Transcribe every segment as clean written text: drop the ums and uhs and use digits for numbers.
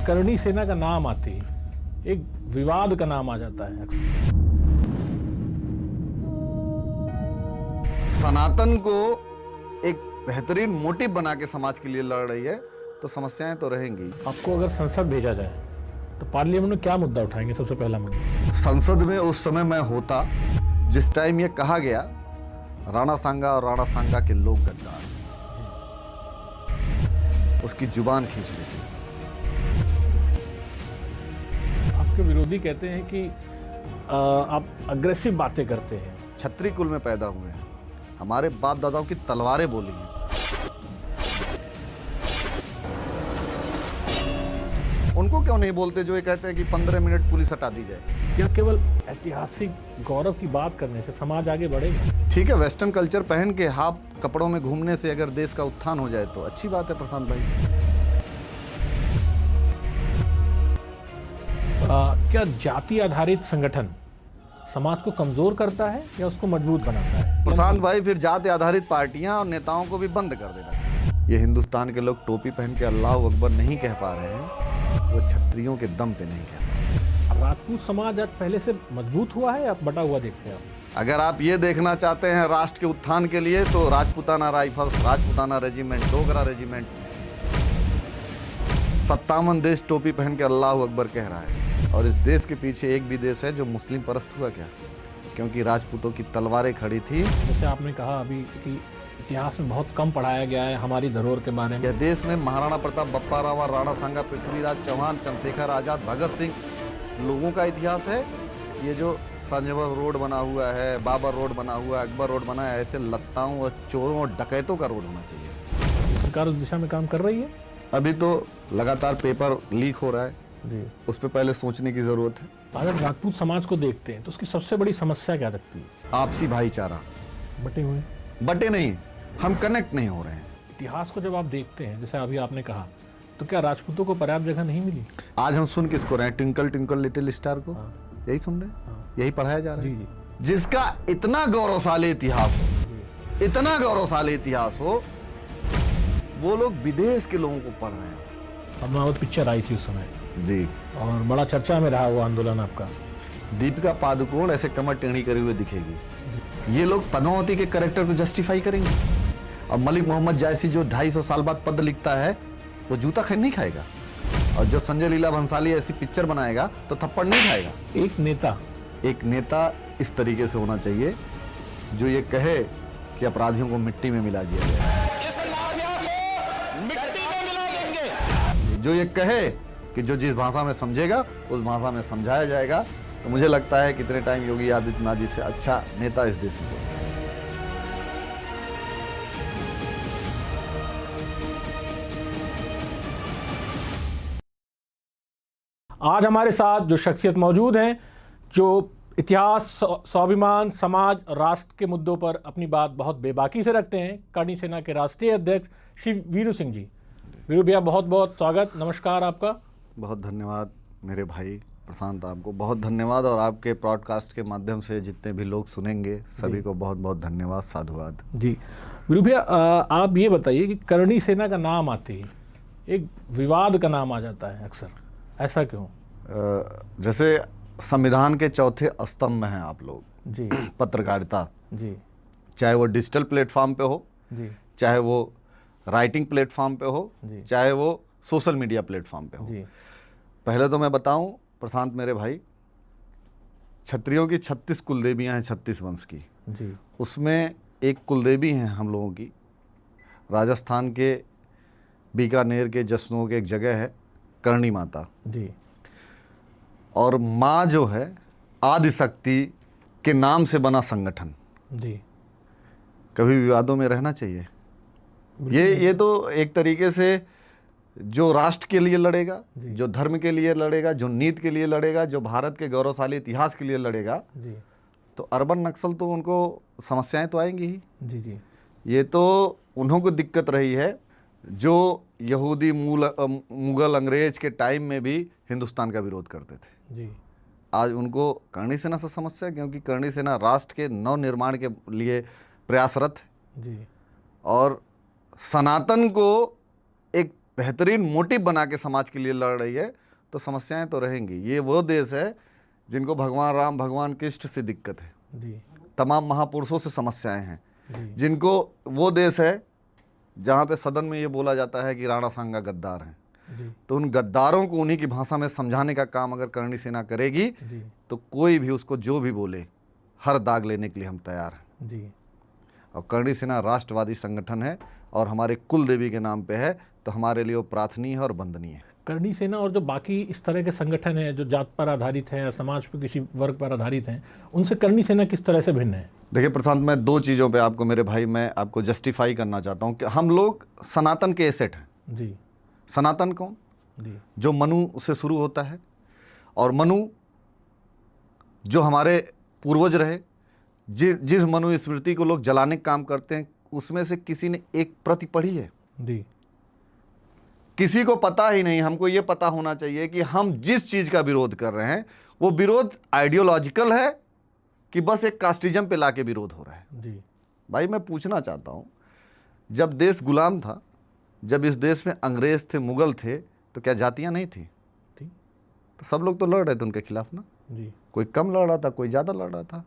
करणी सेना का नाम आते ही एक विवाद का नाम आ जाता है। सनातन को एक बेहतरीन मोटिव बना के समाज के लिए लड़ रही है, तो समस्याएं तो रहेंगी। आपको अगर संसद भेजा जाए तो पार्लियामेंट में क्या मुद्दा उठाएंगे? सबसे पहला मुद्दा संसद में उस समय मैं होता जिस टाइम ये कहा गया राणा सांगा और राणा सांगा के लोग गद्दार, उसकी जुबान खींच लेती। आपके विरोधी कहते हैं कि आप अग्रेसिव बातें करते हैं। छत्री कुल में पैदा हुए हैं, हमारे बाप दादाओं की तलवारें बोली हैं। उनको क्यों नहीं बोलते जो ये कहते हैं कि 15 मिनट पुलिस हटा दी जाए? क्या केवल ऐतिहासिक गौरव की बात करने से समाज आगे बढ़ेगा? ठीक है, वेस्टर्न कल्चर पहन के हाफ कपड़ों में घूमने से अगर देश का उत्थान हो जाए तो अच्छी बात है प्रशांत भाई। क्या जाति आधारित संगठन समाज को कमजोर करता है या उसको मजबूत बनाता है? प्रशांत भाई, फिर जाति आधारित पार्टियां और नेताओं को भी बंद कर देना चाहिए। ये हिंदुस्तान के लोग टोपी पहन के अल्लाह अकबर नहीं कह पा रहे हैं, वो छत्रियों के दम पे नहीं कह पा रहे। राजपूत समाज आज पहले से मजबूत हुआ है या बटा हुआ देखते हैं आप? अगर आप ये देखना चाहते हैं राष्ट्र के उत्थान के लिए, तो Rajputana rifles, Rajputana regiment, Dogra regiment, 57 देश टोपी पहन के अल्लाह अकबर कह रहा है। और इस देश के पीछे एक भी देश है जो मुस्लिम परस्त हुआ क्या? क्योंकि राजपूतों की तलवारें खड़ी थी। जैसे आपने कहा अभी कि इतिहास में बहुत कम पढ़ाया गया है हमारी धरोहर के बारे में। यह देश में महाराणा प्रताप, बप्पा रावल, राणा सांगा, पृथ्वीराज चौहान, चंद्रशेखर आजाद, भगत सिंह लोगों का इतिहास है। ये जो संजय रोड बना हुआ है, बाबर रोड बना हुआ है, अकबर रोड बना है, ऐसे लत्ताओं और चोरों और डकैतों का रोड होना चाहिए। सरकार उस दिशा में काम कर रही है? अभी तो लगातार पेपर लीक हो रहा है जी, उस पर पहले सोचने की जरूरत है। अगर राजपूत समाज को देखते हैं तो उसकी सबसे बड़ी समस्या क्या लगती है? आपसी भाईचारा। बटे हुए बटे नहीं, हम कनेक्ट नहीं हो रहे हैं। इतिहास को जब आप देखते हैं, जैसे अभी आपने कहा, तो क्या राजपूतों को पर्याप्त जगह नहीं मिली? आज हम सुन किसको रहे हैं? ट्विंकल ट्विंकल लिटिल स्टार को। हाँ। यही सुन रहे हैं, हाँ। यही पढ़ाया जा रहा है। जी जी। जिसका इतना गौरवशाली इतिहास हो, इतना गौरवशाली इतिहास हो, वो लोग विदेश के लोगों को पढ़ रहे हैं। पद्मावत पिक्चर आई थी उस समय जी, और बड़ा चर्चा में रहा वो आंदोलन आपका। दीपिका पादुकोण ऐसे कमर टेढ़ी करे हुए दिखेगी। ये लोग पद्मावती के कैरेक्टर को जस्टिफाई करेंगे। और मलिक मोहम्मद जायसी जो 250 साल बाद पद लिखता है, वो जूता नहीं खाएगा। और जो संजय लीला भंसाली ऐसी पिक्चर बनाएगा तो थप्पड़ नहीं खाएगा। एक नेता इस तरीके से होना चाहिए जो ये कहे कि अपराधियों को मिट्टी में मिला दिया जाए, जो ये कहे कि जो जिस भाषा में समझेगा उस भाषा में समझाया जाएगा। तो मुझे लगता है कितने टाइम योगी आदित्यनाथ जी से अच्छा नेता इस देश में। आज हमारे साथ जो शख्सियत मौजूद हैं, जो इतिहास, स्वाभिमान, समाज, राष्ट्र के मुद्दों पर अपनी बात बहुत बेबाकी से रखते हैं, करणी सेना के राष्ट्रीय अध्यक्ष श्री वीरू सिंह जी। वीरू भैया, बहुत बहुत स्वागत, नमस्कार आपका। बहुत धन्यवाद मेरे भाई प्रशांत, आपको बहुत धन्यवाद। और आपके पॉडकास्ट के माध्यम से जितने भी लोग सुनेंगे सभी को बहुत बहुत धन्यवाद, साधुवाद। जी वीरू भैया, आप ये बताइए कि करणी सेना का नाम आते ही एक विवाद का नाम आ जाता है अक्सर, ऐसा क्यों? जैसे संविधान के चौथे स्तंभ में हैं आप लोग जी। पत्रकारिता जी, चाहे वो डिजिटल प्लेटफॉर्म पे हो जी, चाहे वो राइटिंग प्लेटफॉर्म पे हो, चाहे वो सोशल मीडिया प्लेटफॉर्म पे हो। जी। पहले तो मैं बताऊं प्रशांत मेरे भाई, क्षत्रियों की 36 कुलदेवियां हैं, 36 वंश की। जी। उसमें एक कुलदेवी हैं हम लोगों की, राजस्थान के बीकानेर के जसनों के एक जगह है करणी माता जी। और माँ जो है आदिशक्ति के नाम से बना संगठन जी। कभी विवादों में रहना चाहिए? ये तो एक तरीके से जो राष्ट्र के लिए लड़ेगा, जो धर्म के लिए लड़ेगा, जो नीति के लिए लड़ेगा, जो भारत के गौरवशाली इतिहास के लिए लड़ेगा, तो अर्बन नक्सल तो उनको समस्याएं तो आएंगी ही। जी जी। ये तो उन्हों को दिक्कत रही है जो यहूदी मुगल अंग्रेज के टाइम में भी हिंदुस्तान का विरोध करते थे। जी। आज उनको करणी सेना से समस्या है, क्योंकि करणी सेना राष्ट्र के नव निर्माण के लिए प्रयासरत है। जी। और सनातन को एक बेहतरीन मोटिव बना के समाज के लिए लड़ रही है तो समस्याएं तो रहेंगी। ये वो देश है जिनको भगवान राम भगवान कृष्ण से दिक्कत है, जी तमाम महापुरुषों से समस्याएं हैं, जी जिनको वो देश है जहाँ पे सदन में ये बोला जाता है कि राणा सांगा गद्दार हैं। जी तो उन गद्दारों को उन्हीं की भाषा में समझाने का काम अगर करणी सेना करेगी जी तो कोई भी उसको जो भी बोले हर दाग लेने के लिए हम तैयार हैं। जी और करणी सेना राष्ट्रवादी संगठन है और हमारे कुल देवी के नाम पे है, तो हमारे लिए वो प्रार्थनीय है और वंदनीय है। करणी सेना और जो बाकी इस तरह के संगठन हैं जो जात पर आधारित हैं या समाज पर किसी वर्ग पर आधारित हैं, उनसे करणी सेना किस तरह से भिन्न है? देखिए प्रशांत, मैं दो चीज़ों पे आपको मेरे भाई मैं आपको जस्टिफाई करना चाहता हूँ कि हम लोग सनातन के एसेट हैं। जी सनातन कौन? जी जो मनु से शुरू होता है, और मनु जो हमारे पूर्वज रहे, जिस मनु स्मृति को लोग जलाने का काम करते हैं, उसमें से किसी ने एक प्रति पढ़ी है? जी किसी को पता ही नहीं। हमको ये पता होना चाहिए कि हम जिस चीज़ का विरोध कर रहे हैं वो विरोध आइडियोलॉजिकल है कि बस एक कास्टिज्म पे लाके विरोध हो रहा है। जी भाई मैं पूछना चाहता हूँ, जब देश गुलाम था, जब इस देश में अंग्रेज थे, मुगल थे, तो क्या जातियाँ नहीं थी? थी। तो सब लोग तो लड़ रहे थे उनके खिलाफ ना। जी कोई कम लड़ रहा था, कोई ज़्यादा लड़ रहा था।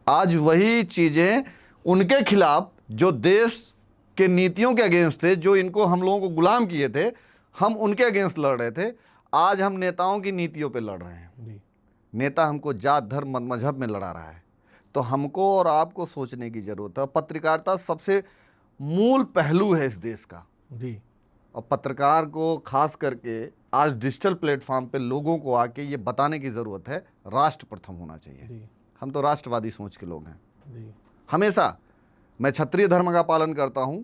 आज वही चीज़ें उनके खिलाफ जो देश के नीतियों के अगेंस्ट थे, जो इनको हम लोगों को गुलाम किए थे, हम उनके अगेंस्ट लड़ रहे थे। आज हम नेताओं की नीतियों पे लड़ रहे हैं। जी नेता हमको जात धर्म मजहब में लड़ा रहा है। तो हमको और आपको सोचने की ज़रूरत है। पत्रकारिता सबसे मूल पहलू है इस देश का। जी और पत्रकार को खास करके आज डिजिटल प्लेटफॉर्म पे लोगों को आके ये बताने की ज़रूरत है, राष्ट्र प्रथम होना चाहिए। जी हम तो राष्ट्रवादी सोच के लोग हैं। जी हमेशा मैं क्षत्रिय धर्म का पालन करता हूँ।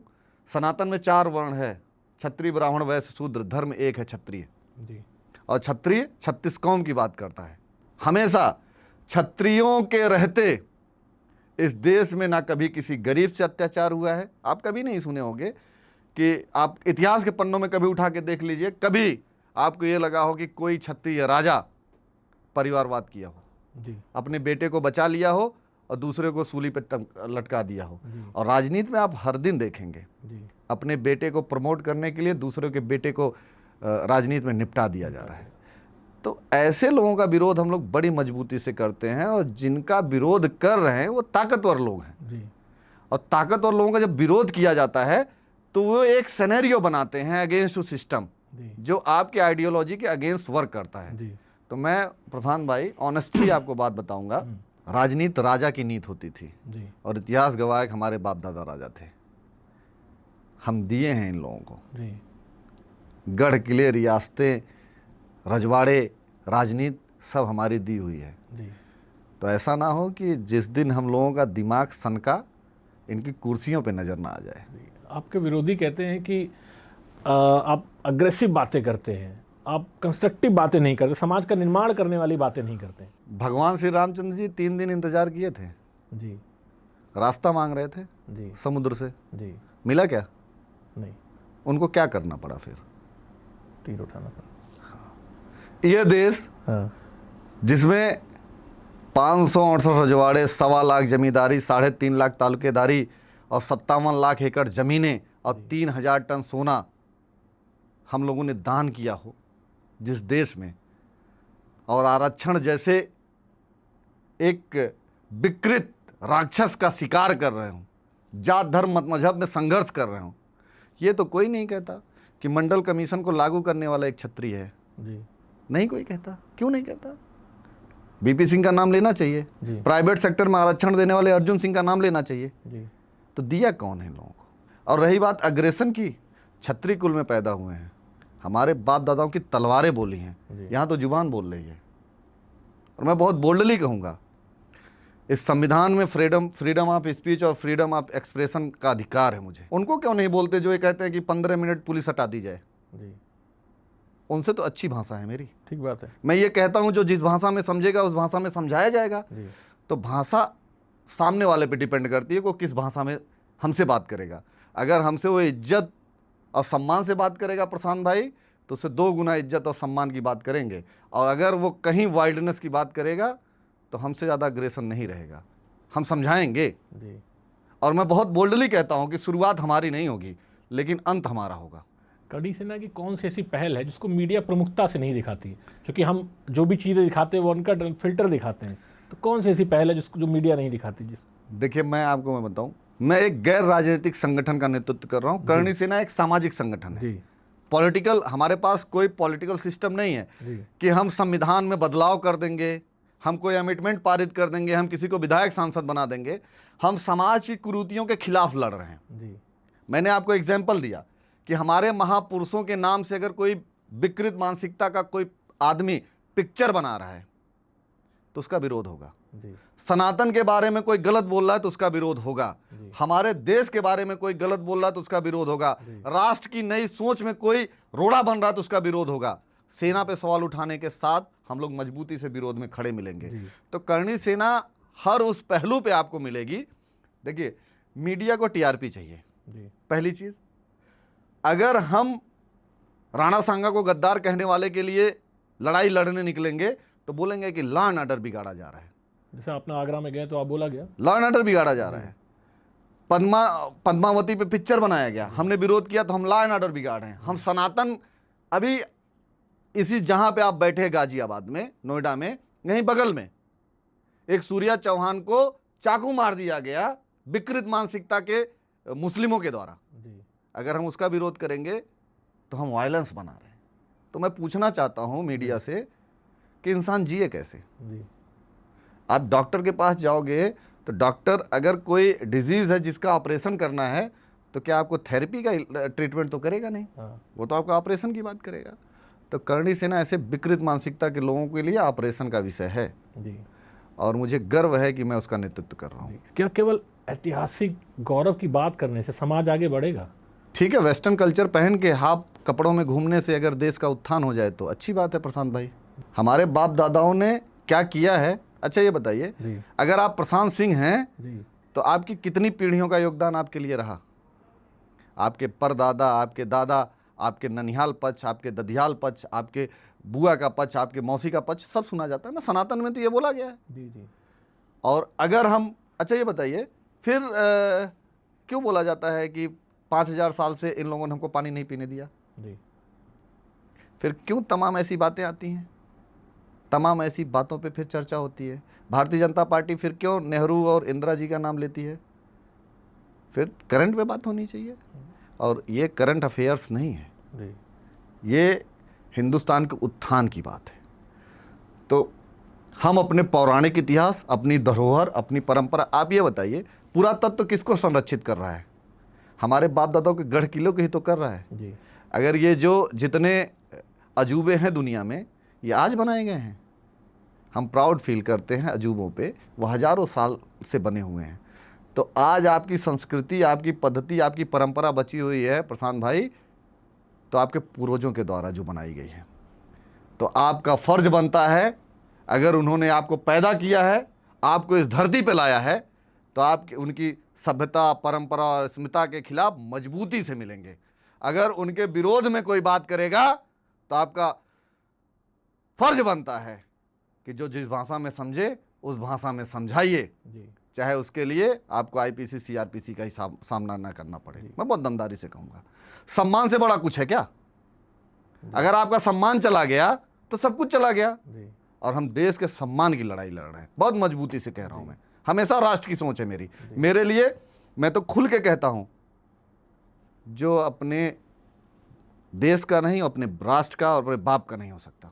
सनातन में 4 वर्ण है, क्षत्रिय ब्राह्मण वैश्य शूद्र, धर्म एक है क्षत्रिय। जी और क्षत्रिय 36 कौम की बात करता है। हमेशा क्षत्रियों के रहते इस देश में ना कभी किसी गरीब से अत्याचार हुआ है। आप कभी नहीं सुने होंगे कि आप इतिहास के पन्नों में कभी उठा के देख लीजिए, कभी आपको ये लगा हो कि कोई क्षत्रिय राजा परिवारवाद किया हो, जी अपने बेटे को बचा लिया हो और दूसरे को सूली पे लटका दिया हो। जी और राजनीति में आप हर दिन देखेंगे जी अपने बेटे को प्रमोट करने के लिए दूसरे के बेटे को राजनीति में निपटा दिया जा रहा है। तो ऐसे लोगों का विरोध हम लोग बड़ी मजबूती से करते हैं, और जिनका विरोध कर रहे हैं वो ताकतवर लोग हैं। जी और ताकतवर लोगों का जब विरोध किया जाता है तो वो एक सिनेरियो बनाते हैं अगेंस्ट टू सिस्टम, जी जो आपके आइडियोलॉजी के अगेंस्ट वर्क करता है। जी तो मैं प्रधान भाई ऑनेस्टली आपको बात बताऊंगा, राजनीति राजा की नीति होती थी, जी और इतिहास गवाह है कि हमारे बाप दादा राजा थे। हम दिए हैं इन लोगों को जी गढ़ किले, रियासतें, रजवाड़े, राजनीति सब हमारी दी हुई है। जी तो ऐसा ना हो कि जिस दिन हम लोगों का दिमाग सनका, इनकी कुर्सियों पे नज़र ना आ जाए। आपके विरोधी कहते हैं कि आप अग्रेसिव बातें करते हैं, आप कंस्ट्रक्टिव बातें नहीं करते, समाज का निर्माण करने वाली बातें नहीं करते। भगवान श्री रामचंद्र जी 3 दिन इंतजार किए थे, जी रास्ता मांग रहे थे जी समुद्र से, जी मिला क्या? नहीं, उनको क्या करना पड़ा फिर? तीर उठाना पड़ा। ये देश हाँ जिसमें 568 रजवाड़े, 1.25 लाख जमींदारी, 3.5 लाख तालुकेदारी और 57 लाख एकड़ ज़मीनें और 3000 टन सोना हम लोगों ने दान किया हो, जिस देश में, और आरक्षण जैसे एक विकृत राक्षस का शिकार कर रहे हों, जात धर्म मत मजहब में संघर्ष कर रहे हों, ये तो कोई नहीं कहता कि मंडल कमीशन को लागू करने वाला एक क्षत्रिय है। जी नहीं कोई कहता। क्यों नहीं कहता? बीपी सिंह का नाम लेना चाहिए, जी प्राइवेट सेक्टर में आरक्षण देने वाले अर्जुन सिंह का नाम लेना चाहिए। जी तो दिया कौन है इन लोगों को? और रही बात अग्रेशन की, क्षत्रिय कुल में पैदा हुए हैं, हमारे बाप दादाओं की तलवारें बोली हैं, यहाँ तो जुबान बोल रही है। और मैं बहुत बोल्डली कहूँगा, इस संविधान में फ्रीडम ऑफ स्पीच और फ्रीडम ऑफ एक्सप्रेशन का अधिकार है मुझे। उनको क्यों नहीं बोलते जो ये कहते हैं कि 15 मिनट पुलिस हटा दी जाए? जी उनसे तो अच्छी भाषा है मेरी। ठीक बात है। मैं ये कहता हूँ जो जिस भाषा में समझेगा उस भाषा में समझाया जाएगा। जी तो भाषा सामने वाले पे डिपेंड करती है, वो किस भाषा में हमसे बात करेगा। अगर हमसे वो इज्जत और सम्मान से बात करेगा प्रशांत भाई, तो उससे 2 गुना इज्जत और सम्मान की बात करेंगे। और अगर वो कहीं वाइल्डनेस की बात करेगा तो हमसे ज़्यादा अग्रेशन नहीं रहेगा, हम समझाएंगे। जी और मैं बहुत बोल्डली कहता हूँ कि शुरुआत हमारी नहीं होगी, लेकिन अंत हमारा होगा। करणी सेना की कौन सी ऐसी पहल है जिसको मीडिया प्रमुखता से नहीं दिखाती है? क्योंकि हम जो भी चीज़ें दिखाते हैं वो उनका फिल्टर दिखाते हैं, तो कौन सी ऐसी पहल है जिसको जो मीडिया नहीं दिखाती? देखिए, मैं बताऊं, मैं एक गैर राजनीतिक संगठन का नेतृत्व कर रहा हूं। करणी सेना एक सामाजिक संगठन है। पॉलिटिकल, हमारे पास कोई पॉलिटिकल सिस्टम नहीं है कि हम संविधान में बदलाव कर देंगे, हम कोई अमेंडमेंट पारित कर देंगे, हम किसी को विधायक सांसद बना देंगे। हम समाज की कुरीतियों के खिलाफ लड़ रहे हैं। मैंने आपको एग्जाम्पल दिया कि हमारे महापुरुषों के नाम से अगर कोई विकृत मानसिकता का कोई आदमी पिक्चर बना रहा है तो उसका विरोध होगा। सनातन के बारे में कोई गलत बोल रहा है तो उसका विरोध होगा। हमारे देश के बारे में कोई गलत बोल रहा है तो उसका विरोध होगा। राष्ट्र की नई सोच में कोई रोड़ा बन रहा है तो उसका विरोध होगा। सेना पे सवाल उठाने के साथ हम लोग मजबूती से विरोध में खड़े मिलेंगे। तो करणी सेना हर उस पहलू पे आपको मिलेगी। देखिए, मीडिया को टीआरपी चाहिए, पहली चीज। अगर हम राणा सांगा को गद्दार कहने वाले के लिए लड़ाई लड़ने निकलेंगे तो बोलेंगे कि लॉ एंड ऑर्डर बिगाड़ा जा रहा है। जैसे आपने आगरा में गए तो आप बोला गया लॉ एंड ऑर्डर बिगाड़ा जा रहा है। पद्मावती पे पिक्चर बनाया गया, हमने विरोध किया तो हम लॉ एंड ऑर्डर बिगाड़ रहे हैं। हम सनातन, अभी इसी जहां पे आप बैठे गाजियाबाद में, नोएडा में, यहीं बगल में एक सूर्या चौहान को चाकू मार दिया गया विकृत मानसिकता के मुस्लिमों के द्वारा। अगर हम उसका विरोध करेंगे तो हम वायलेंस बना रहे हैं। तो मैं पूछना चाहता हूं मीडिया से कि इंसान जिए कैसे? आप डॉक्टर के पास जाओगे तो डॉक्टर अगर कोई डिजीज है जिसका ऑपरेशन करना है तो क्या आपको थेरेपी का ट्रीटमेंट तो करेगा नहीं, वो तो आपका ऑपरेशन की बात करेगा। तो करणी सेना ऐसे विकृत मानसिकता के लोगों के लिए ऑपरेशन का विषय है और मुझे गर्व है कि मैं उसका नेतृत्व कर रहा हूँ। क्या केवल ऐतिहासिक गौरव की बात करने से समाज आगे बढ़ेगा? ठीक है, वेस्टर्न कल्चर पहन के हाफ कपड़ों में घूमने से अगर देश का उत्थान हो जाए तो अच्छी बात है प्रशांत भाई। हमारे बाप दादाओं ने क्या किया है, अच्छा ये बताइए, अगर आप प्रशांत सिंह हैं तो आपकी कितनी पीढ़ियों का योगदान आपके लिए रहा? आपके परदादा, आपके दादा, आपके ननिहाल पक्ष, आपके ददियाल पक्ष, आपके बुआ का पक्ष, आपके मौसी का पक्ष, सब सुना जाता है ना। सनातन में तो ये बोला गया है। और अगर हम, अच्छा ये बताइए, फिर क्यों बोला जाता है कि 5000 साल से इन लोगों ने हमको पानी नहीं पीने दिया? फिर क्यों तमाम ऐसी बातें आती हैं, तमाम ऐसी बातों पे फिर चर्चा होती है? भारतीय जनता पार्टी फिर क्यों नेहरू और इंदिरा जी का नाम लेती है? फिर करंट पे बात होनी चाहिए। और ये करंट अफेयर्स नहीं है, ये हिंदुस्तान के उत्थान की बात है। तो हम अपने पौराणिक इतिहास, अपनी धरोहर, अपनी परंपरा, आप ये बताइए पुरातत्व किसको संरक्षित कर रहा है? हमारे बाप दादाओं के गढ़ किलों के ही तो कर रहा है। अगर ये जो जितने अजूबे हैं दुनिया में, ये आज बनाए गए हैं। हम प्राउड फील करते हैं अजूबों पे, वो हजारों साल से बने हुए हैं। तो आज आपकी संस्कृति, आपकी पद्धति, आपकी परंपरा बची हुई है प्रशांत भाई, तो आपके पूर्वजों के द्वारा जो बनाई गई है। तो आपका फर्ज बनता है, अगर उन्होंने आपको पैदा किया है, आपको इस धरती पे लाया है, तो आप उनकी सभ्यता, परंपरा और अस्मिता के खिलाफ मजबूती से मिलेंगे। अगर उनके विरोध में कोई बात करेगा तो आपका फर्ज बनता है कि जो जिस भाषा में समझे उस भाषा में समझाइए, चाहे उसके लिए आपको आईपीसी सीआरपीसी का ही सामना ना करना पड़े। मैं बहुत दमदारी से कहूँगा, सम्मान से बड़ा कुछ है क्या? अगर आपका सम्मान चला गया तो सब कुछ चला गया। और हम देश के सम्मान की लड़ाई लड़ रहे हैं, बहुत मजबूती से कह रहा हूं मैं। हमेशा राष्ट्र की सोच है मेरी। मेरे लिए, मैं तो खुल के कहता हूं, जो अपने देश का नहीं, अपने राष्ट्र का और अपने बाप का नहीं हो सकता।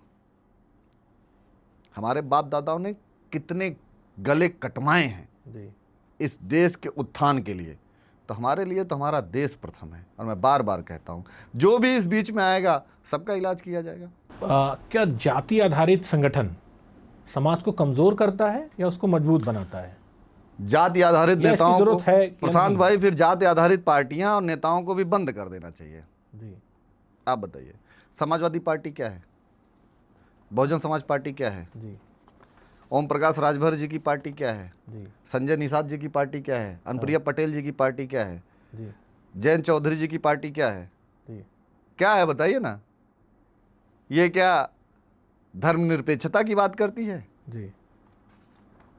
हमारे बाप दादाओं ने कितने गले कटवाए हैं इस देश के उत्थान के लिए, तो हमारे लिए तो हमारा देश प्रथम है। और मैं बार बार कहता हूं, जो भी इस बीच में आएगा सबका इलाज किया जाएगा। क्या जाति आधारित संगठन समाज को कमजोर करता है या उसको मजबूत बनाता है? जाति आधारित नेताओं को, प्रशांत भाई, फिर जाति आधारित पार्टियां और नेताओं को भी बंद कर देना चाहिए। आप बताइए, समाजवादी पार्टी क्या है? बहुजन समाज पार्टी क्या है? ओम प्रकाश राजभर जी की पार्टी क्या है? संजय निषाद जी की पार्टी क्या है? अनुप्रिया पटेल जी की पार्टी क्या है? जयंत चौधरी जी की पार्टी क्या है? क्या है बताइए ना। ये क्या धर्मनिरपेक्षता की बात करती है?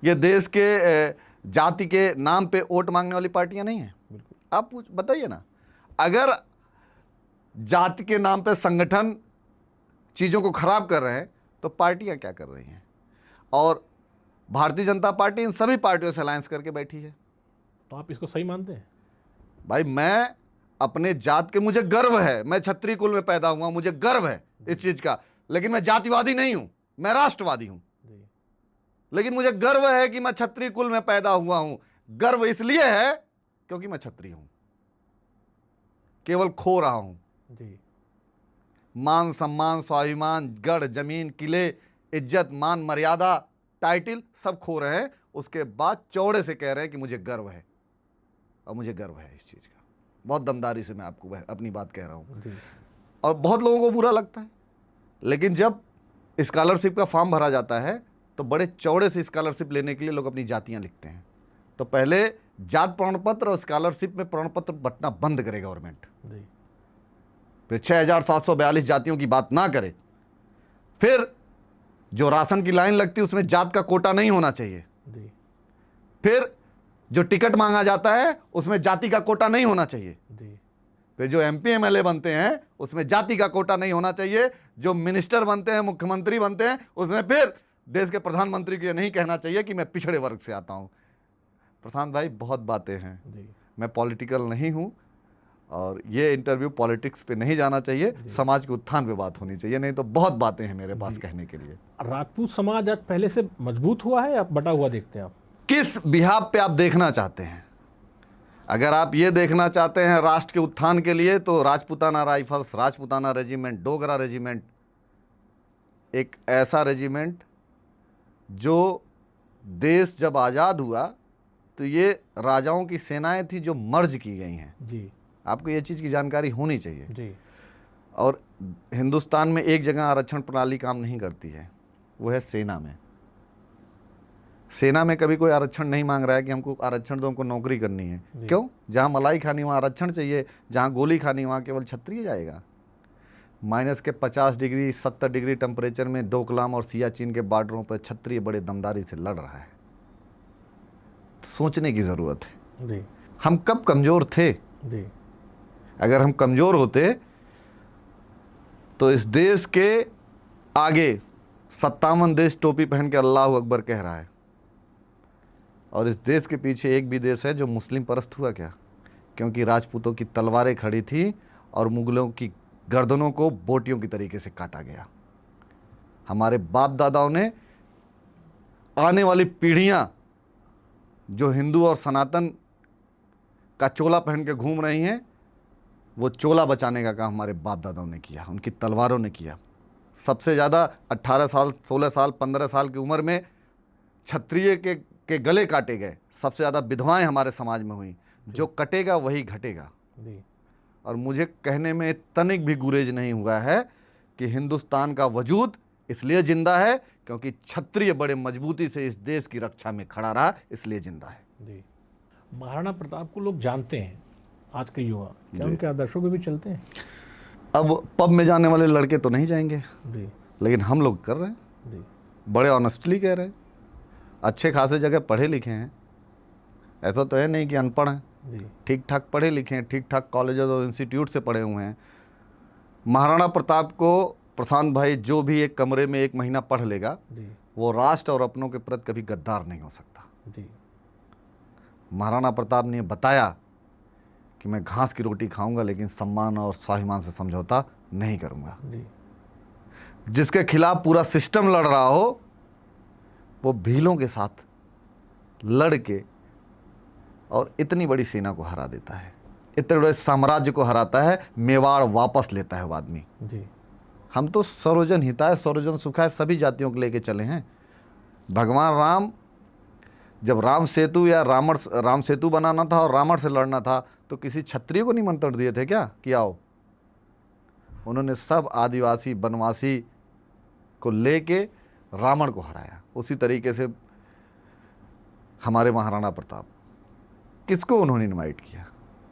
ये देश के जाति के नाम पे वोट मांगने वाली पार्टियां नहीं है। आप बताइए ना, अगर जाति के नाम पे संगठन चीज़ों को खराब कर रहे हैं, तो पार्टियां क्या कर रही हैं? और भारतीय जनता पार्टी इन सभी पार्टियों से अलायंस करके बैठी है। तो आप इसको सही मानते हैं? भाई मैं अपने जात के, मुझे गर्व है, मैं क्षत्रिय कुल में पैदा हुआ, मुझे गर्व है इस चीज का, लेकिन मैं जातिवादी नहीं हूं, मैं राष्ट्रवादी हूं। लेकिन मुझे गर्व है कि मैं क्षत्रिय कुल में पैदा हुआ हूं। गर्व इसलिए है क्योंकि मैं क्षत्रिय हूं, केवल खो रहा हूं। मान सम्मान, स्वाभिमान, गढ़, जमीन, किले, इज्जत, मान, मर्यादा, टाइटल सब खो रहे हैं। उसके बाद चौड़े से कह रहे हैं कि मुझे गर्व है, और मुझे गर्व है इस चीज का। बहुत दमदारी से मैं आपको अपनी बात कह रहा हूं, और बहुत लोगों को बुरा लगता है। लेकिन जब स्कॉलरशिप का फॉर्म भरा जाता है तो बड़े चौड़े से स्कॉलरशिप लेने के लिए लोग अपनी जातियां लिखते हैं। तो पहले जात प्रमाण पत्र और स्कॉलरशिप में प्रमाण पत्र बंटना बंद करे गवर्नमेंट, फिर 6742 जातियों की बात ना करे। फिर जो राशन की लाइन लगती है उसमें जात का कोटा नहीं होना चाहिए। फिर जो टिकट मांगा जाता है उसमें जाति का कोटा नहीं होना चाहिए। फिर जो MP MLA बनते हैं उसमें जाति का कोटा नहीं होना चाहिए। जो मिनिस्टर बनते हैं, मुख्यमंत्री बनते हैं, उसमें फिर देश के प्रधानमंत्री को यह नहीं कहना चाहिए कि मैं पिछड़े वर्ग से आता हूं। प्रशांत भाई, बहुत बातें हैं, मैं पॉलिटिकल नहीं हूं, और ये इंटरव्यू पॉलिटिक्स पे नहीं जाना चाहिए, समाज के उत्थान पे बात होनी चाहिए, नहीं तो बहुत बातें हैं मेरे पास कहने के लिए। राजपूत समाज आज पहले से मजबूत हुआ है या बटा हुआ देखते हैं आप? किस बिहाफ पे आप देखना चाहते हैं? अगर आप ये देखना चाहते हैं राष्ट्र के उत्थान के लिए, तो Rajputana rifles, Rajputana regiment, Dogra regiment एक ऐसा रेजिमेंट जो देश जब आज़ाद हुआ तो ये राजाओं की सेनाएं थी जो मर्ज की गई हैं जी। आपको ये चीज़ की जानकारी होनी चाहिए जी। और हिंदुस्तान में एक जगह आरक्षण प्रणाली काम नहीं करती है, वो है सेना में। सेना में कभी कोई आरक्षण नहीं मांग रहा है कि हमको आरक्षण दो, हमको नौकरी करनी है। क्यों? जहाँ मलाई खानी वहाँ आरक्षण चाहिए, जहाँ गोली खानी वहाँ केवल क्षत्रिय जाएगा। माइनस के 50 डिग्री 70 डिग्री टेम्परेचर में डोकलाम और सियाचिन के बॉर्डरों पर क्षत्रिय बड़े दमदारी से लड़ रहा है। सोचने की ज़रूरत है जी। हम कब कमज़ोर थे जी। अगर हम कमज़ोर होते तो इस देश के आगे 57 देश टोपी पहन के अल्लाह अकबर कह रहा है, और इस देश के पीछे एक भी देश है जो मुस्लिम परस्त हुआ क्या? क्योंकि राजपूतों की तलवारें खड़ी थी और मुगलों की गर्दनों को बोटियों की तरीके से काटा गया। हमारे बाप दादाओं ने, आने वाली पीढ़ियां जो हिंदू और सनातन का चोला पहन के घूम रही हैं, वो चोला बचाने का काम हमारे बाप दादाओं ने किया, उनकी तलवारों ने किया। सबसे ज़्यादा 18 साल 16 साल 15 साल की उम्र में क्षत्रिय के गले काटे गए। सबसे ज़्यादा विधवाएं हमारे समाज में हुई। जो कटेगा वही घटेगा। और मुझे कहने में तनिक भी गुरेज नहीं हुआ है कि हिंदुस्तान का वजूद इसलिए जिंदा है क्योंकि क्षत्रिय बड़े मजबूती से इस देश की रक्षा में खड़ा रहा, इसलिए जिंदा है। जी। महाराणा प्रताप को लोग जानते हैं, आज के युवा क्या उनके आदर्शों पे भी चलते हैं? अब पब में जाने वाले लड़के तो नहीं जाएंगे जी, लेकिन हम लोग कर रहे हैं जी। बड़े ऑनेस्टली कह रहे हैं, अच्छे खासे जगह पढ़े लिखे हैं, ऐसा तो है नहीं कि अनपढ़ हैं, ठीक ठाक पढ़े लिखे हैं, ठीक ठाक कॉलेजेस और इंस्टीट्यूट से पढ़े हुए हैं। महाराणा प्रताप को प्रशांत भाई जो भी एक कमरे में 1 महीना पढ़ लेगा वो राष्ट्र और अपनों के प्रति कभी गद्दार नहीं हो सकता। महाराणा प्रताप ने बताया कि मैं घास की रोटी खाऊंगा लेकिन सम्मान और स्वाभिमान से समझौता नहीं करूंगा। जिसके खिलाफ पूरा सिस्टम लड़ रहा हो वो भीलों के साथ लड़ के और इतनी बड़ी सेना को हरा देता है, इतने बड़े साम्राज्य को हराता है, मेवाड़ वापस लेता है वो आदमी। हम तो सर्वजन हिताय सर्वजन सुखाय सभी जातियों को लेके चले हैं। भगवान राम जब राम सेतु या राम सेतु बनाना था और रावण से लड़ना था तो किसी क्षत्रिय को निमंत्रण दिए थे क्या कि आओ? उन्होंने सब आदिवासी बनवासी को लेके रावण को हराया। उसी तरीके से हमारे महाराणा प्रताप, किसको उन्होंने इनवाइट किया?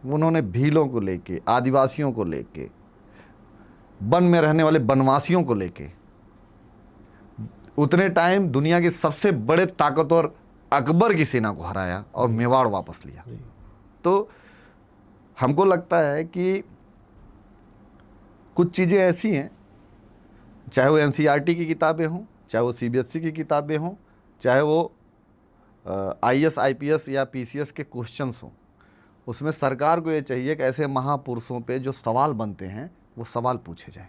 उन्होंने भीलों को लेके, आदिवासियों को लेके, वन में रहने वाले बनवासियों को लेके, उतने टाइम दुनिया के सबसे बड़े ताकतवर अकबर की सेना को हराया और मेवाड़ वापस लिया। तो हमको लगता है कि कुछ चीज़ें ऐसी हैं, चाहे वो एनसीईआरटी की किताबें हों, चाहे वो सीबीएसई की किताबें हों, चाहे वो आईएएस आईपीएस या पीसीएस के क्वेश्चंस हों, उसमें सरकार को ये चाहिए कि ऐसे महापुरुषों पे जो सवाल बनते हैं वो सवाल पूछे जाएं।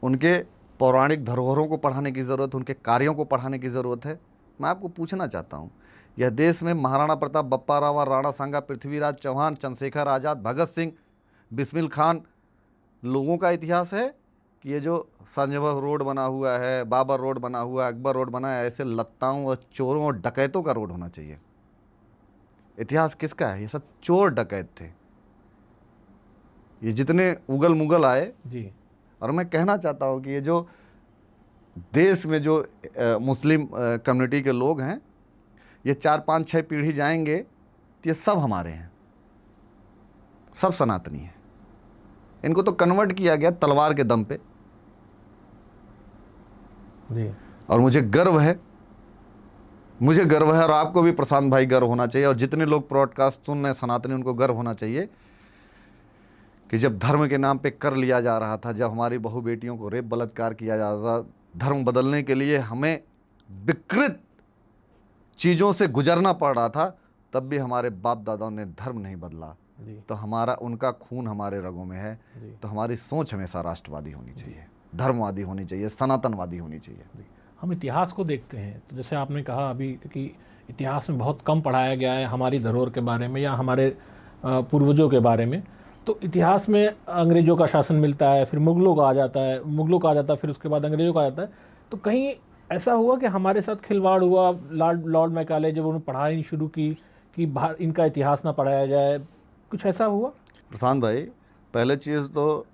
उनके पौराणिक धरोहरों को पढ़ाने की ज़रूरत है, उनके कार्यों को पढ़ाने की ज़रूरत है। मैं आपको पूछना चाहता हूँ, यह देश में महाराणा प्रताप, बप्पा रावल, राणा सांगा, पृथ्वीराज चौहान, चंद्रशेखर आज़ाद, भगत सिंह, बिस्मिल खान लोगों का इतिहास है कि ये जो संजय रोड बना हुआ है, बाबर रोड बना हुआ है, अकबर रोड बना है, ऐसे लत्ताओं और चोरों और डकैतों का रोड होना चाहिए? इतिहास किसका है? ये सब चोर डकैत थे, ये जितने उगल मुगल आए जी। और मैं कहना चाहता हूँ कि ये जो देश में जो मुस्लिम कम्युनिटी के लोग हैं, ये 4, 5, 6 पीढ़ी जाएंगे तो ये सब हमारे हैं, सब सनातनी हैं। इनको तो कन्वर्ट किया गया तलवार के दम पे। जी। और मुझे गर्व है और आपको भी प्रशांत भाई गर्व होना चाहिए, और जितने लोग ब्रॉडकास्ट सुन रहे हैं सनातनी, उनको गर्व होना चाहिए कि जब धर्म के नाम पे कर लिया जा रहा था, जब हमारी बहू बेटियों को रेप बलात्कार किया जा रहा था, धर्म बदलने के लिए हमें विकृत चीज़ों से गुजरना पड़ रहा था, तब भी हमारे बाप दादाओं ने धर्म नहीं बदला। तो उनका खून हमारे रगों में है। तो हमारी सोच हमेशा राष्ट्रवादी होनी चाहिए, धर्मवादी होनी चाहिए, सनातनवादी होनी चाहिए। हम इतिहास को देखते हैं तो जैसे आपने कहा अभी कि इतिहास में बहुत कम पढ़ाया गया है हमारी धरोहर के बारे में या हमारे पूर्वजों के बारे में। तो इतिहास में अंग्रेज़ों का शासन मिलता है, फिर मुगलों का आ जाता है, फिर उसके बाद अंग्रेज़ों का आ जाता है। तो कहीं ऐसा हुआ कि हमारे साथ खिलवाड़ हुआ? लॉर्ड मैकाले जब उन्होंने पढ़ाई शुरू की कि इनका इतिहास ना पढ़ाया जाए, कुछ ऐसा हुआ? प्रशांत भाई, पहले चीज़ तो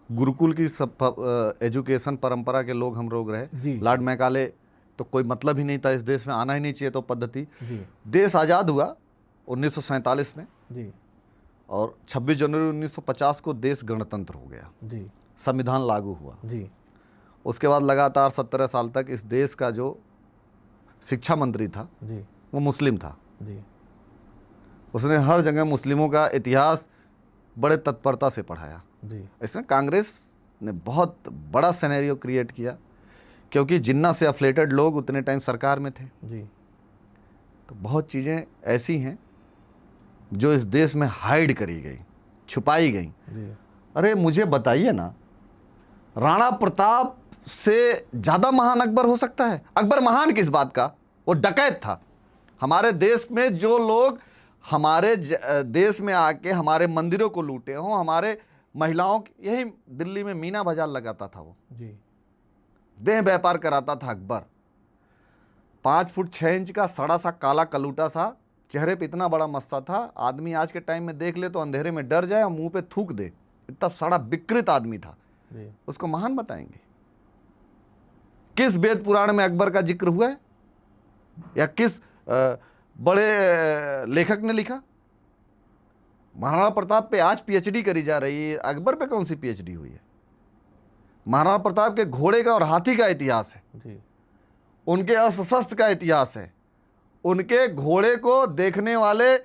गुरुकुल की सब एजुकेशन परंपरा के लोग हम लोग रहे। लॉर्ड मैकाले तो कोई मतलब ही नहीं था, इस देश में आना ही नहीं चाहिए तो पद्धति। देश आज़ाद हुआ 1947 में जी, और 26 जनवरी 1950 को देश गणतंत्र हो गया जी, संविधान लागू हुआ जी। उसके बाद लगातार 17 साल तक इस देश का जो शिक्षा मंत्री था जी, वो मुस्लिम था जी। उसने हर जगह मुस्लिमों का इतिहास बड़े तत्परता से पढ़ाया जी। इसमें कांग्रेस ने बहुत बड़ा सिनेरियो क्रिएट किया, क्योंकि जिन्ना से अफिलिएटेड लोग उतने टाइम सरकार में थे जी। तो बहुत चीज़ें ऐसी हैं जो इस देश में हाइड करी गई, छुपाई गई। अरे मुझे बताइए ना, राणा प्रताप से ज़्यादा महान अकबर हो सकता है? अकबर महान किस बात का? वो डकैत था। हमारे देश में जो लोग हमारे देश में आके हमारे मंदिरों को लूटे हों, हमारे महिलाओं की, यही दिल्ली में मीना बाजार लगाता था वो जी, देह व्यापार कराता था अकबर। 5 फुट 6 इंच का सड़ा सा काला कलूटा सा, चेहरे पे इतना बड़ा मस्ता था, आदमी आज के टाइम में देख ले तो अंधेरे में डर जाए और मुंह पे थूक दे, इतना सड़ा विकृत आदमी था। उसको महान बताएंगे? किस वेद पुराण में अकबर का जिक्र हुआ है या किस बड़े लेखक ने लिखा? महाराणा प्रताप पे आज पीएचडी करी जा रही है, अकबर पे कौन सी पीएचडी हुई है? महाराणा प्रताप के घोड़े का और हाथी का इतिहास है जी। उनके अस्त्र शस्त्र का इतिहास है, उनके घोड़े को देखने वाले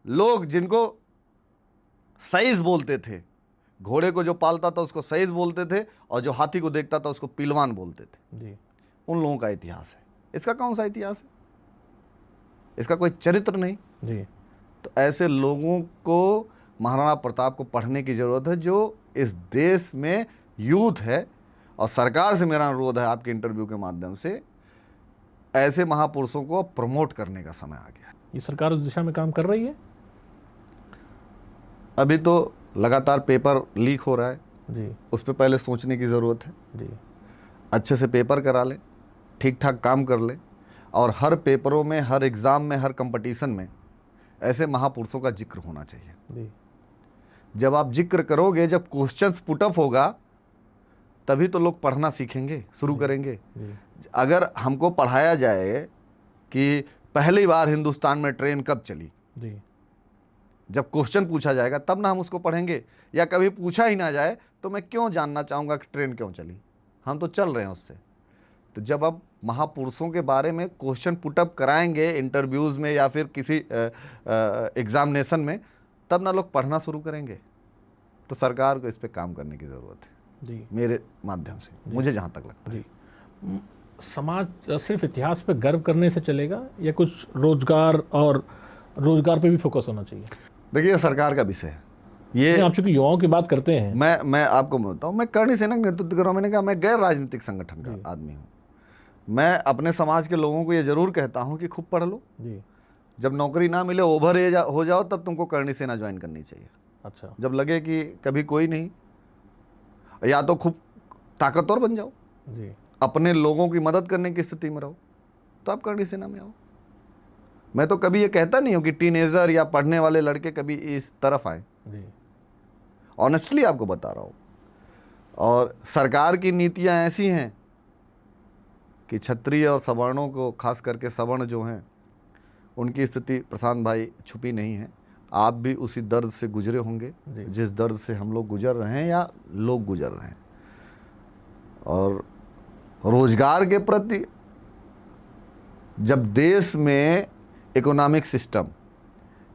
लोग जिनको सईस बोलते थे, घोड़े को जो पालता था उसको सईस बोलते थे, और जो हाथी को देखता था उसको पिलवान बोलते थे जी। उन लोगों का इतिहास है। इसका कौन सा इतिहास है? इसका कोई चरित्र नहीं जी। तो ऐसे लोगों को महाराणा प्रताप को पढ़ने की ज़रूरत है, जो इस देश में यूथ है। और सरकार से मेरा अनुरोध है आपके इंटरव्यू के माध्यम से, ऐसे महापुरुषों को प्रमोट करने का समय आ गया। ये सरकार उस दिशा में काम कर रही है? अभी तो लगातार पेपर लीक हो रहा है जी, उस पर पहले सोचने की ज़रूरत है जी। अच्छे से पेपर करा लें, ठीक ठाक काम कर लें, और हर पेपरों में, हर एग्ज़ाम में, हर कंपटीशन में ऐसे महापुरुषों का जिक्र होना चाहिए जी। जब आप जिक्र करोगे, जब क्वेश्चंस पुटअप होगा, तभी तो लोग पढ़ना सीखेंगे, शुरू करेंगे जी। अगर हमको पढ़ाया जाए कि पहली बार हिंदुस्तान में ट्रेन कब चली जी, जब क्वेश्चन पूछा जाएगा तब ना हम उसको पढ़ेंगे, या कभी पूछा ही ना जाए तो मैं क्यों जानना चाहूँगा कि ट्रेन क्यों चली? हम तो चल रहे हैं उससे। तो जब आप महापुरुषों के बारे में क्वेश्चन पुटअप कराएंगे इंटरव्यूज़ में या फिर किसी एग्जामिनेशन में, तब ना लोग पढ़ना शुरू करेंगे। तो सरकार को इस पे काम करने की ज़रूरत है जी मेरे माध्यम से, मुझे जहाँ तक लगता है। जी। समाज सिर्फ इतिहास पे गर्व करने से चलेगा या कुछ रोजगार पे भी फोकस होना चाहिए? देखिए, ये सरकार का विषय है ये। नहीं, आप चूंकि युवाओं की बात करते हैं। मैं आपको बोलता हूँ, मैं करणी सेना के नेतृत्व कर रहा हूँ। मैंने कहा मैं गैर राजनीतिक संगठन जी। का आदमी हूँ। मैं अपने समाज के लोगों को ये जरूर कहता हूँ कि खूब पढ़ लो, जी। जब नौकरी ना मिले, ओवर एज हो जाओ, तब तुमको करणी सेना ज्वाइन करनी चाहिए। अच्छा। जब लगे कि कभी कोई नहीं, या तो खूब ताकतवर बन जाओ, जी। अपने लोगों की मदद करने की स्थिति में रहो, तो आप करणी सेना में आओ। मैं तो कभी ये कहता नहीं हूँ कि टीनेजर या पढ़ने वाले लड़के कभी इस तरफ आए। जी। ऑनेस्टली आपको बता रहा हूँ। और सरकार की नीतियाँ ऐसी हैं कि क्षत्रिय और सवर्णों को, खास करके सवर्ण जो हैं, उनकी स्थिति प्रशांत भाई छुपी नहीं है। आप भी उसी दर्द से गुजरे होंगे जिस दर्द से हम लोग गुजर रहे हैं या लोग गुजर रहे हैं। और रोजगार के प्रति, जब देश में इकोनॉमिक सिस्टम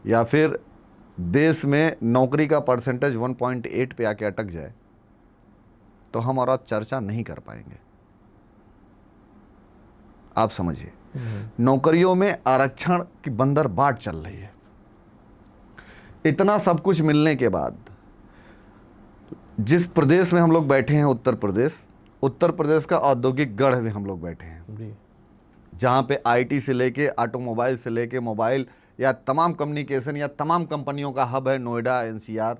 या फिर देश में नौकरी का परसेंटेज 1.8 पे आके अटक जाए, तो हम और आप चर्चा नहीं कर पाएंगे। आप समझिए, नौकरियों में आरक्षण की बंदर बाट चल रही है। इतना सब कुछ मिलने के बाद, जिस प्रदेश में हम लोग बैठे हैं, उत्तर प्रदेश का औद्योगिक गढ़ में हम लोग बैठे हैं, जहाँ पे आईटी से लेके ऑटोमोबाइल से लेके मोबाइल या तमाम कम्युनिकेशन या तमाम कंपनियों का हब है नोएडा, एनसीआर।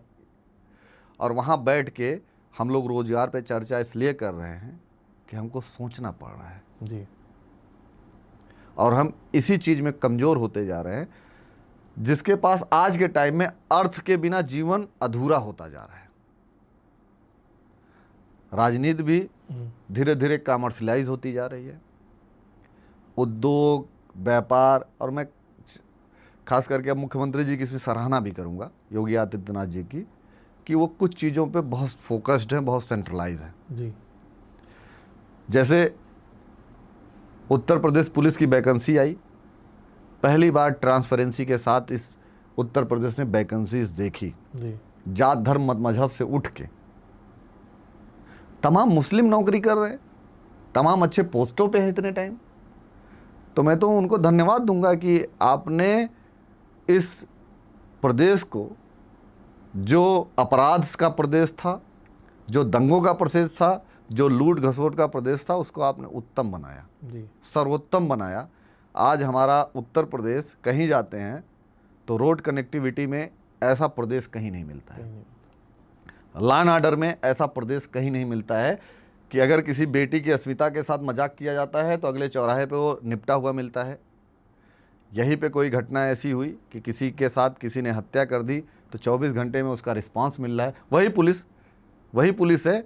और वहाँ बैठ के हम लोग रोजगार पे चर्चा इसलिए कर रहे हैं कि हमको सोचना पड़ रहा है जी। और हम इसी चीज़ में कमज़ोर होते जा रहे हैं, जिसके पास आज के टाइम में अर्थ के बिना जीवन अधूरा होता जा रहा है। राजनीति भी धीरे धीरे कमर्शलाइज होती जा रही है। उद्योग, व्यापार, और मैं खास करके अब मुख्यमंत्री जी की इसमें सराहना भी करूंगा, योगी आदित्यनाथ जी की, कि वो कुछ चीज़ों पे बहुत फोकस्ड हैं, बहुत सेंट्रलाइज हैं। जी। जैसे उत्तर प्रदेश पुलिस की वैकेंसी आई, पहली बार ट्रांसपेरेंसी के साथ इस उत्तर प्रदेश ने वैकेंसीज देखी। जात धर्म मत मजहब से उठ के तमाम मुस्लिम नौकरी कर रहे हैं, तमाम अच्छे पोस्टों पे हैं इतने टाइम। तो मैं तो उनको धन्यवाद दूंगा कि आपने इस प्रदेश को, जो अपराध का प्रदेश था, जो दंगों का प्रदेश था, जो लूट घसोट का प्रदेश था, उसको आपने उत्तम बनाया, सर्वोत्तम बनाया। आज हमारा उत्तर प्रदेश, कहीं जाते हैं तो रोड कनेक्टिविटी में ऐसा प्रदेश कहीं नहीं मिलता है, लॉ एंड ऑर्डर में ऐसा प्रदेश कहीं नहीं मिलता है कि अगर किसी बेटी की अस्मिता के साथ मजाक किया जाता है तो अगले चौराहे पे वो निपटा हुआ मिलता है। यहीं पे कोई घटना ऐसी हुई कि किसी के साथ किसी ने हत्या कर दी तो 24 घंटे में उसका रिस्पांस मिल रहा है। वही पुलिस है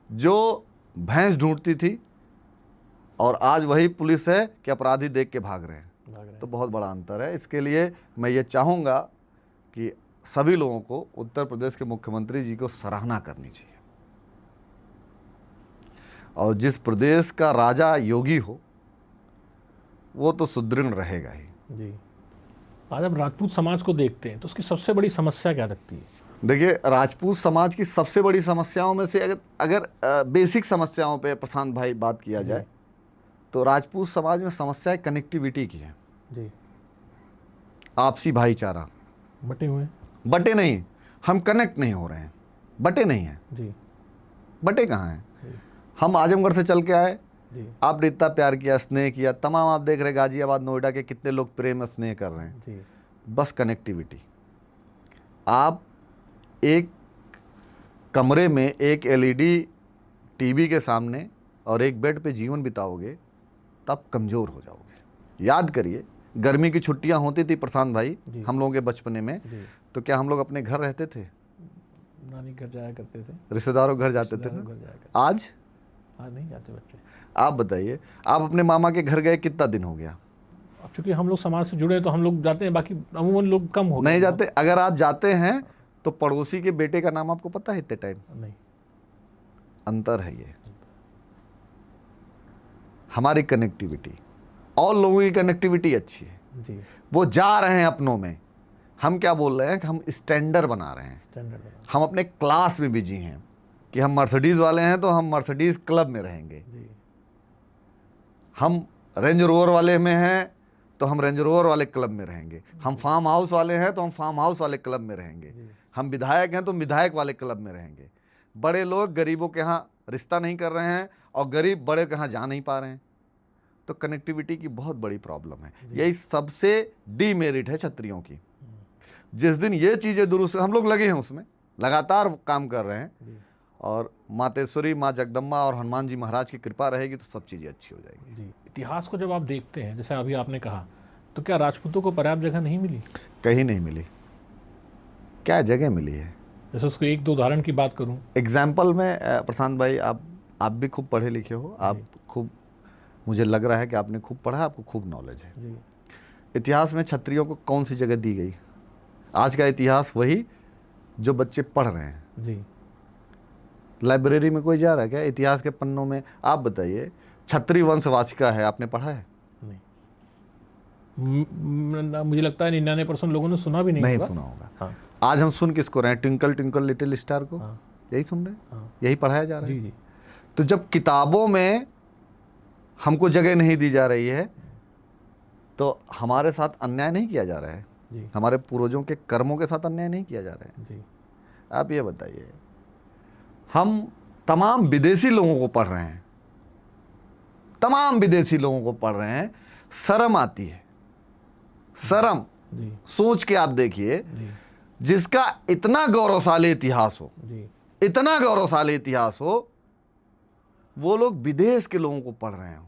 जो भैंस ढूंढती थी, और आज वही पुलिस है कि अपराधी देख के भाग रहे हैं। तो बहुत बड़ा अंतर है। इसके लिए मैं ये चाहूँगा कि सभी लोगों को उत्तर प्रदेश के मुख्यमंत्री जी को सराहना करनी चाहिए, और जिस प्रदेश का राजा योगी हो वो तो सुदृढ़ रहेगा ही। जी। आज आप राजपूत समाज को देखते हैं तो उसकी सबसे बड़ी समस्या क्या लगती है? देखिए, राजपूत समाज की सबसे बड़ी समस्याओं में से अगर बेसिक समस्याओं पे प्रशांत भाई बात किया जाए, तो राजपूत समाज में समस्या कनेक्टिविटी की है जी। आपसी भाईचारा। बटे नहीं, हम कनेक्ट नहीं हो रहे हैं, बटे नहीं हैं जी। बटे कहाँ हैं? हम आजमगढ़ से चल के आए, आपने इतना प्यार किया, स्नेह किया, तमाम आप देख रहे गाजियाबाद, नोएडा के कितने लोग प्रेम स्नेह कर रहे हैं जी। बस कनेक्टिविटी। आप एक कमरे में एक एलईडी टीवी के सामने और एक बेड पे जीवन बिताओगे तब कमज़ोर हो जाओगे। याद करिए, गर्मी की छुट्टियां होती थी प्रशांत भाई हम लोगों के बचपने में, तो क्या हम लोग अपने घर रहते थे? नानी घर जाया करते थे, रिश्तेदारों घर जाते थे ना। आज नहीं जाते बच्चे। आप बताइए, आप अपने मामा के घर गए कितना दिन हो गया? अब चूंकि हम लोग समाज से जुड़े तो हम लोग जाते हैं, बाकी अमूमन लोग कम हो गए। नहीं जाते। अगर आप जाते हैं तो पड़ोसी के बेटे का नाम आपको पता है इतने टाइम? नहीं। अंतर है ये। हमारी कनेक्टिविटी और लोगों की कनेक्टिविटी अच्छी है जी। वो जा रहे हैं अपनों में, हम क्या बोल रहे हैं कि हम स्टैंडर्ड बना रहे हैं, स्टैंडर्ड हम अपने क्लास में बिजी हैं कि हम मर्सिडीज़ वाले हैं तो हम मर्सिडीज़ क्लब में रहेंगे, जी हम रेंज रोवर वाले में हैं तो हम रेंज रोवर वाले क्लब में रहेंगे, हम फार्म हाउस वाले हैं तो हम फार्म हाउस वाले क्लब में रहेंगे, हम विधायक हैं तो विधायक वाले क्लब में रहेंगे। बड़े लोग गरीबों के यहाँ रिश्ता नहीं कर रहे हैं और गरीब बड़े के यहाँ जा नहीं पा रहे हैं। तो कनेक्टिविटी की बहुत बड़ी प्रॉब्लम है, यही सबसे डीमेरिट है क्षत्रियों की। जिस दिन ये चीज़ें दुरुस्त, हम लोग लगे हैं उसमें, लगातार काम कर रहे हैं, और मातेश्वरी, माँ जगदम्बा और हनुमान जी महाराज की कृपा रहेगी तो सब चीज़ें अच्छी हो जाएगी। जी। इतिहास को जब आप देखते हैं, जैसे अभी आपने कहा, तो क्या राजपूतों को पर्याप्त जगह नहीं मिली? कहीं नहीं मिली। क्या जगह मिली है? जैसे उसको एक दो उदाहरण की बात करूं, एग्जाम्पल में प्रशांत भाई, आप भी खूब पढ़े लिखे हो, आप खूब, मुझे लग रहा है कि आपने खूब पढ़ा, आपको खूब नॉलेज है। जी। इतिहास में क्षत्रियों को कौन सी जगह दी गई? आज का इतिहास वही जो बच्चे पढ़ रहे हैं। जी। लाइब्रेरी में कोई जा रहा है क्या इतिहास के पन्नों में? आप बताइए, क्षत्रिय वंशवासिका है, आपने पढ़ा है? नहीं। मुझे लगता है 99% लोगों ने सुना भी नहीं होगा। सुना होगा। हाँ। आज हम सुन किसको रहे हैं? ट्विंकल ट्विंकल लिटिल स्टार को। हाँ। यही सुन रहे हैं। हाँ। यही पढ़ाया जा रहा है। जी जी। तो जब किताबों में हमको जगह नहीं दी जा रही है तो हमारे साथ अन्याय नहीं किया जा रहा है, जी। हमारे पूर्वजों के कर्मों के साथ अन्याय नहीं किया जा रहा है। जी। आप ये बताइए, हम तमाम विदेशी लोगों को पढ़ रहे हैं, तमाम विदेशी लोगों को पढ़ रहे हैं, शर्म आती है, शर्म। जी। सोच के आप देखिए, जी। जिसका इतना गौरवशाली इतिहास हो, जी। इतना गौरवशाली इतिहास हो, वो लोग विदेश के लोगों को पढ़ रहे हो।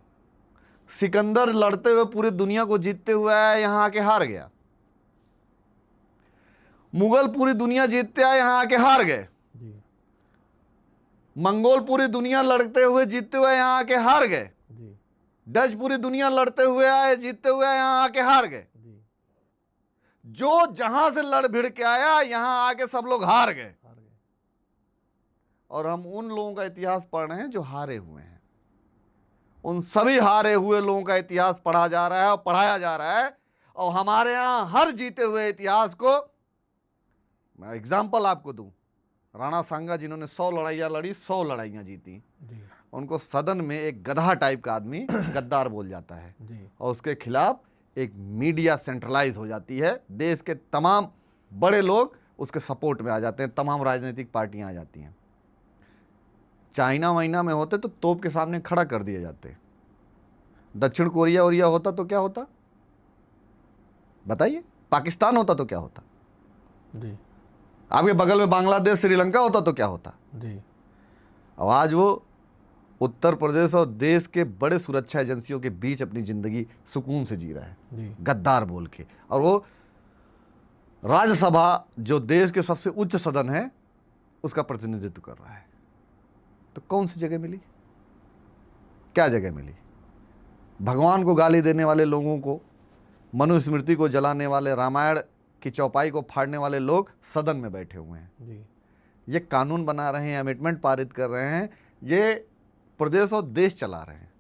सिकंदर लड़ते हुए पूरी दुनिया को जीतते हुए आया, यहां आके हार गया। मुगल पूरी दुनिया जीतते आए, यहां आके हार गए। जी। मंगोल पूरी दुनिया लड़ते हुए जीतते हुए यहां आके हार गए। जी। डच पूरी दुनिया लड़ते हुए आए, जीतते हुए यहां आके हार गए। जी। जो जहां से लड़ भिड़ के आया, यहां आके सब लोग हार गए। और हम उन लोगों का इतिहास पढ़ रहे हैं जो हारे हुए हैं। उन सभी हारे हुए लोगों का इतिहास पढ़ा जा रहा है और पढ़ाया जा रहा है। और हमारे यहां हर जीते हुए इतिहास को, मैं एग्जाम्पल आपको दूं, राणा सांगा जिन्होंने 100 लड़ाइयां लड़ी, 100 लड़ाइयां जीती, जी। उनको सदन में एक गधा टाइप का आदमी गद्दार बोल जाता है, जी। और उसके खिलाफ एक मीडिया सेंट्रलाइज हो जाती है। देश के तमाम बड़े लोग उसके सपोर्ट में आ जाते हैं, तमाम राजनीतिक पार्टियां आ जाती हैं। चाइना वाइना में होते तो तोप के सामने खड़ा कर दिए जाते। दक्षिण कोरिया ओरिया होता तो क्या होता बताइए? पाकिस्तान होता तो क्या होता? जी। आपके बगल में बांग्लादेश, श्रीलंका होता तो क्या होता? जी। अब आज वो उत्तर प्रदेश और देश के बड़े सुरक्षा एजेंसियों के बीच अपनी जिंदगी सुकून से जी रहा है, जी। गद्दार बोल के। और वो राज्यसभा, जो देश के सबसे उच्च सदन है, उसका प्रतिनिधित्व कर रहा है। तो कौन सी जगह मिली? क्या जगह मिली? भगवान को गाली देने वाले लोगों को, मनुस्मृति को जलाने वाले, रामायण की चौपाई को फाड़ने वाले लोग सदन में बैठे हुए हैं। जी। ये कानून बना रहे हैं, अमेंडमेंट पारित कर रहे हैं, ये प्रदेश और देश चला रहे हैं।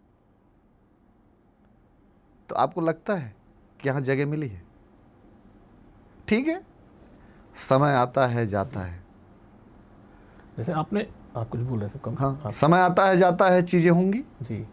तो आपको लगता है कि यहां जगह मिली है? ठीक है, समय आता है जाता है। जैसे आपने, आप कुछ बोल रहे थे कम। हाँ, समय आता है जाता है, चीजें होंगी, जी,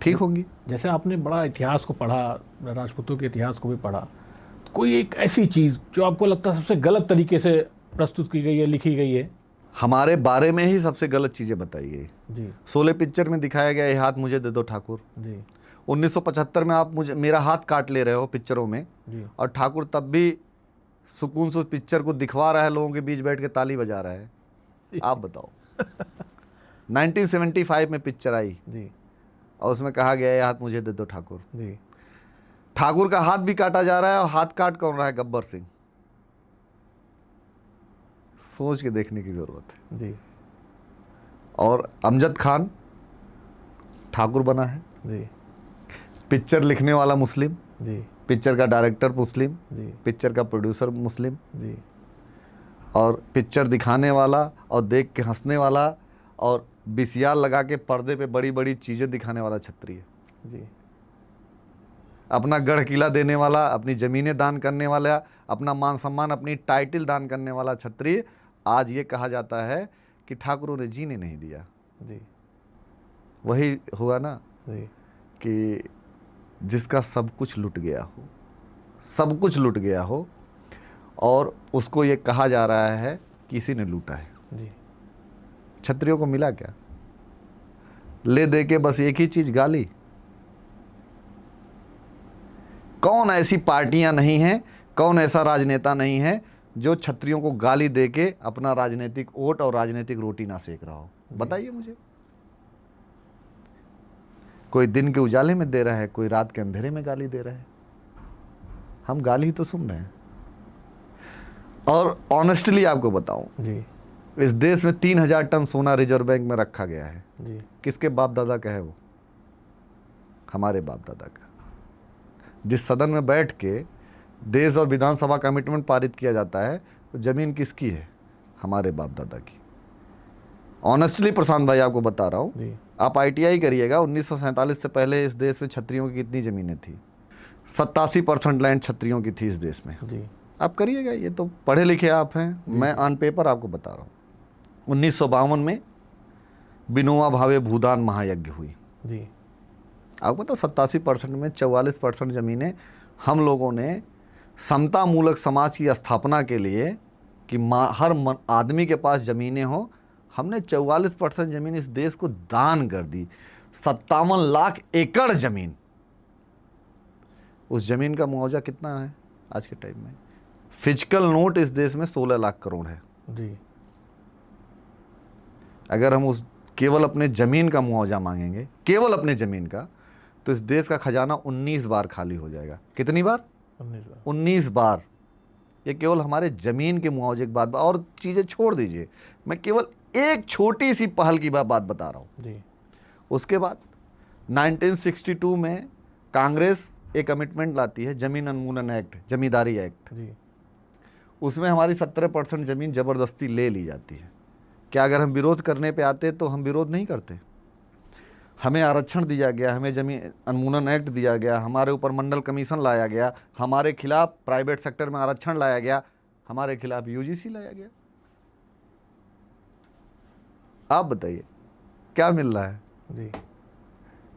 ठीक होंगी। जैसे आपने बड़ा इतिहास को पढ़ा, राजपूतों के इतिहास को भी पढ़ा, तो कोई एक ऐसी चीज़ जो आपको लगता है सबसे गलत तरीके से प्रस्तुत की गई है, लिखी गई है? हमारे बारे में ही सबसे गलत चीजें बताई गई। जी। शोले पिक्चर में दिखाया गया, ये हाथ मुझे दे दो ठाकुर। जी। 1975 में आप मुझे, मेरा हाथ काट ले रहे हो पिक्चरों में, जी। और ठाकुर तब भी सुकून से पिक्चर को दिखवा रहा है, लोगों के बीच बैठ के ताली बजा रहा है। आप बताओ। 1975 में पिक्चर आई, जी, और उसमें कहा गया ये हाथ मुझे दे दो ठाकुर। जी। ठाकुर का हाथ भी काटा जा रहा है, और हाथ काट कौन रहा है? गब्बर सिंह। सोच के देखने की जरूरत है। जी। और अमजद खान ठाकुर बना है। जी। पिक्चर लिखने वाला मुस्लिम, जी। पिक्चर का डायरेक्टर मुस्लिम, जी। पिक्चर का प्रोड्यूसर मुस्लिम, जी। और पिक्चर दिखाने वाला और देख के हंसने वाला और VCR लगा के पर्दे पे बड़ी बड़ी चीज़ें दिखाने वाला क्षत्रिय। जी। अपना गढ़ किला देने वाला, अपनी ज़मीनें दान करने वाला, अपना मान सम्मान, अपनी टाइटल दान करने वाला क्षत्रिय, आज ये कहा जाता है कि ठाकुरों ने जीने नहीं दिया। जी। वही हुआ ना जी। कि जिसका सब कुछ लुट गया हो, सब कुछ लुट गया हो, और उसको ये कहा जा रहा है कि इसी ने लूटा है। जी। क्षत्रियों को मिला क्या? ले दे के बस एक ही चीज, गाली। कौन ऐसी पार्टियां नहीं हैं, कौन ऐसा राजनेता नहीं है जो क्षत्रियों को गाली दे के अपना राजनीतिक वोट और राजनीतिक रोटी ना सेक रहा हो? बताइए मुझे। कोई दिन के उजाले में दे रहा है, कोई रात के अंधेरे में गाली दे रहा है। हम गाली तो सुन रहे हैं। और ऑनेस्टली आपको बताऊं, जी। इस देश में 3000 टन सोना रिजर्व बैंक में रखा गया है। जी। किसके बाप दादा का है वो? हमारे बाप दादा का। जिस सदन में बैठ के देश और विधानसभा कमिटमेंट पारित किया जाता है, वो जमीन किसकी है? हमारे बाप दादा की। ऑनेस्टली प्रशांत भाई आपको बता रहा हूँ, आप ITI करिएगा, 1947 से पहले इस देश में क्षत्रियों की कितनी ज़मीनें थी? 87% लैंड क्षत्रियों की थी इस देश में। जी। आप करिएगा, ये तो पढ़े लिखे आप हैं, मैं ऑन पेपर आपको बता रहा हूँ। 1952 में विनोबा भावे भूदान महायज्ञ हुई। जी। आपको पता 87% में 44% ज़मीनें हम लोगों ने समता मूलक समाज की स्थापना के लिए कि हर आदमी के पास ज़मीनें हो, हमने 44% ज़मीन इस देश को दान कर दी। 57 लाख एकड़ ज़मीन। उस ज़मीन का मुआवजा कितना है आज के टाइम में? फिजिकल नोट इस देश में 16 लाख करोड़ है। जी। अगर हम उस केवल अपने ज़मीन का मुआवजा मांगेंगे, केवल अपने ज़मीन का, तो इस देश का खजाना 19 बार खाली हो जाएगा। कितनी बार? 19 बार। ये केवल हमारे ज़मीन के मुआवजे की बात, और चीज़ें छोड़ दीजिए, मैं केवल एक छोटी सी पहल की बात बता रहा हूँ। जी। उसके बाद 1962 में कांग्रेस एक कमिटमेंट लाती है, जमीन उन्मूलन एक्ट, जमींदारी एक्ट। जी। उसमें हमारी 17% ज़मीन ज़बरदस्ती ले ली जाती है। क्या अगर हम विरोध करने पे आते तो हम विरोध नहीं करते? हमें आरक्षण दिया गया, हमें जमीन उन्मूलन एक्ट दिया गया, हमारे ऊपर मंडल कमीशन लाया गया, हमारे खिलाफ प्राइवेट सेक्टर में आरक्षण लाया गया, हमारे खिलाफ UGC लाया गया। आप बताइए क्या मिल रहा है? जी।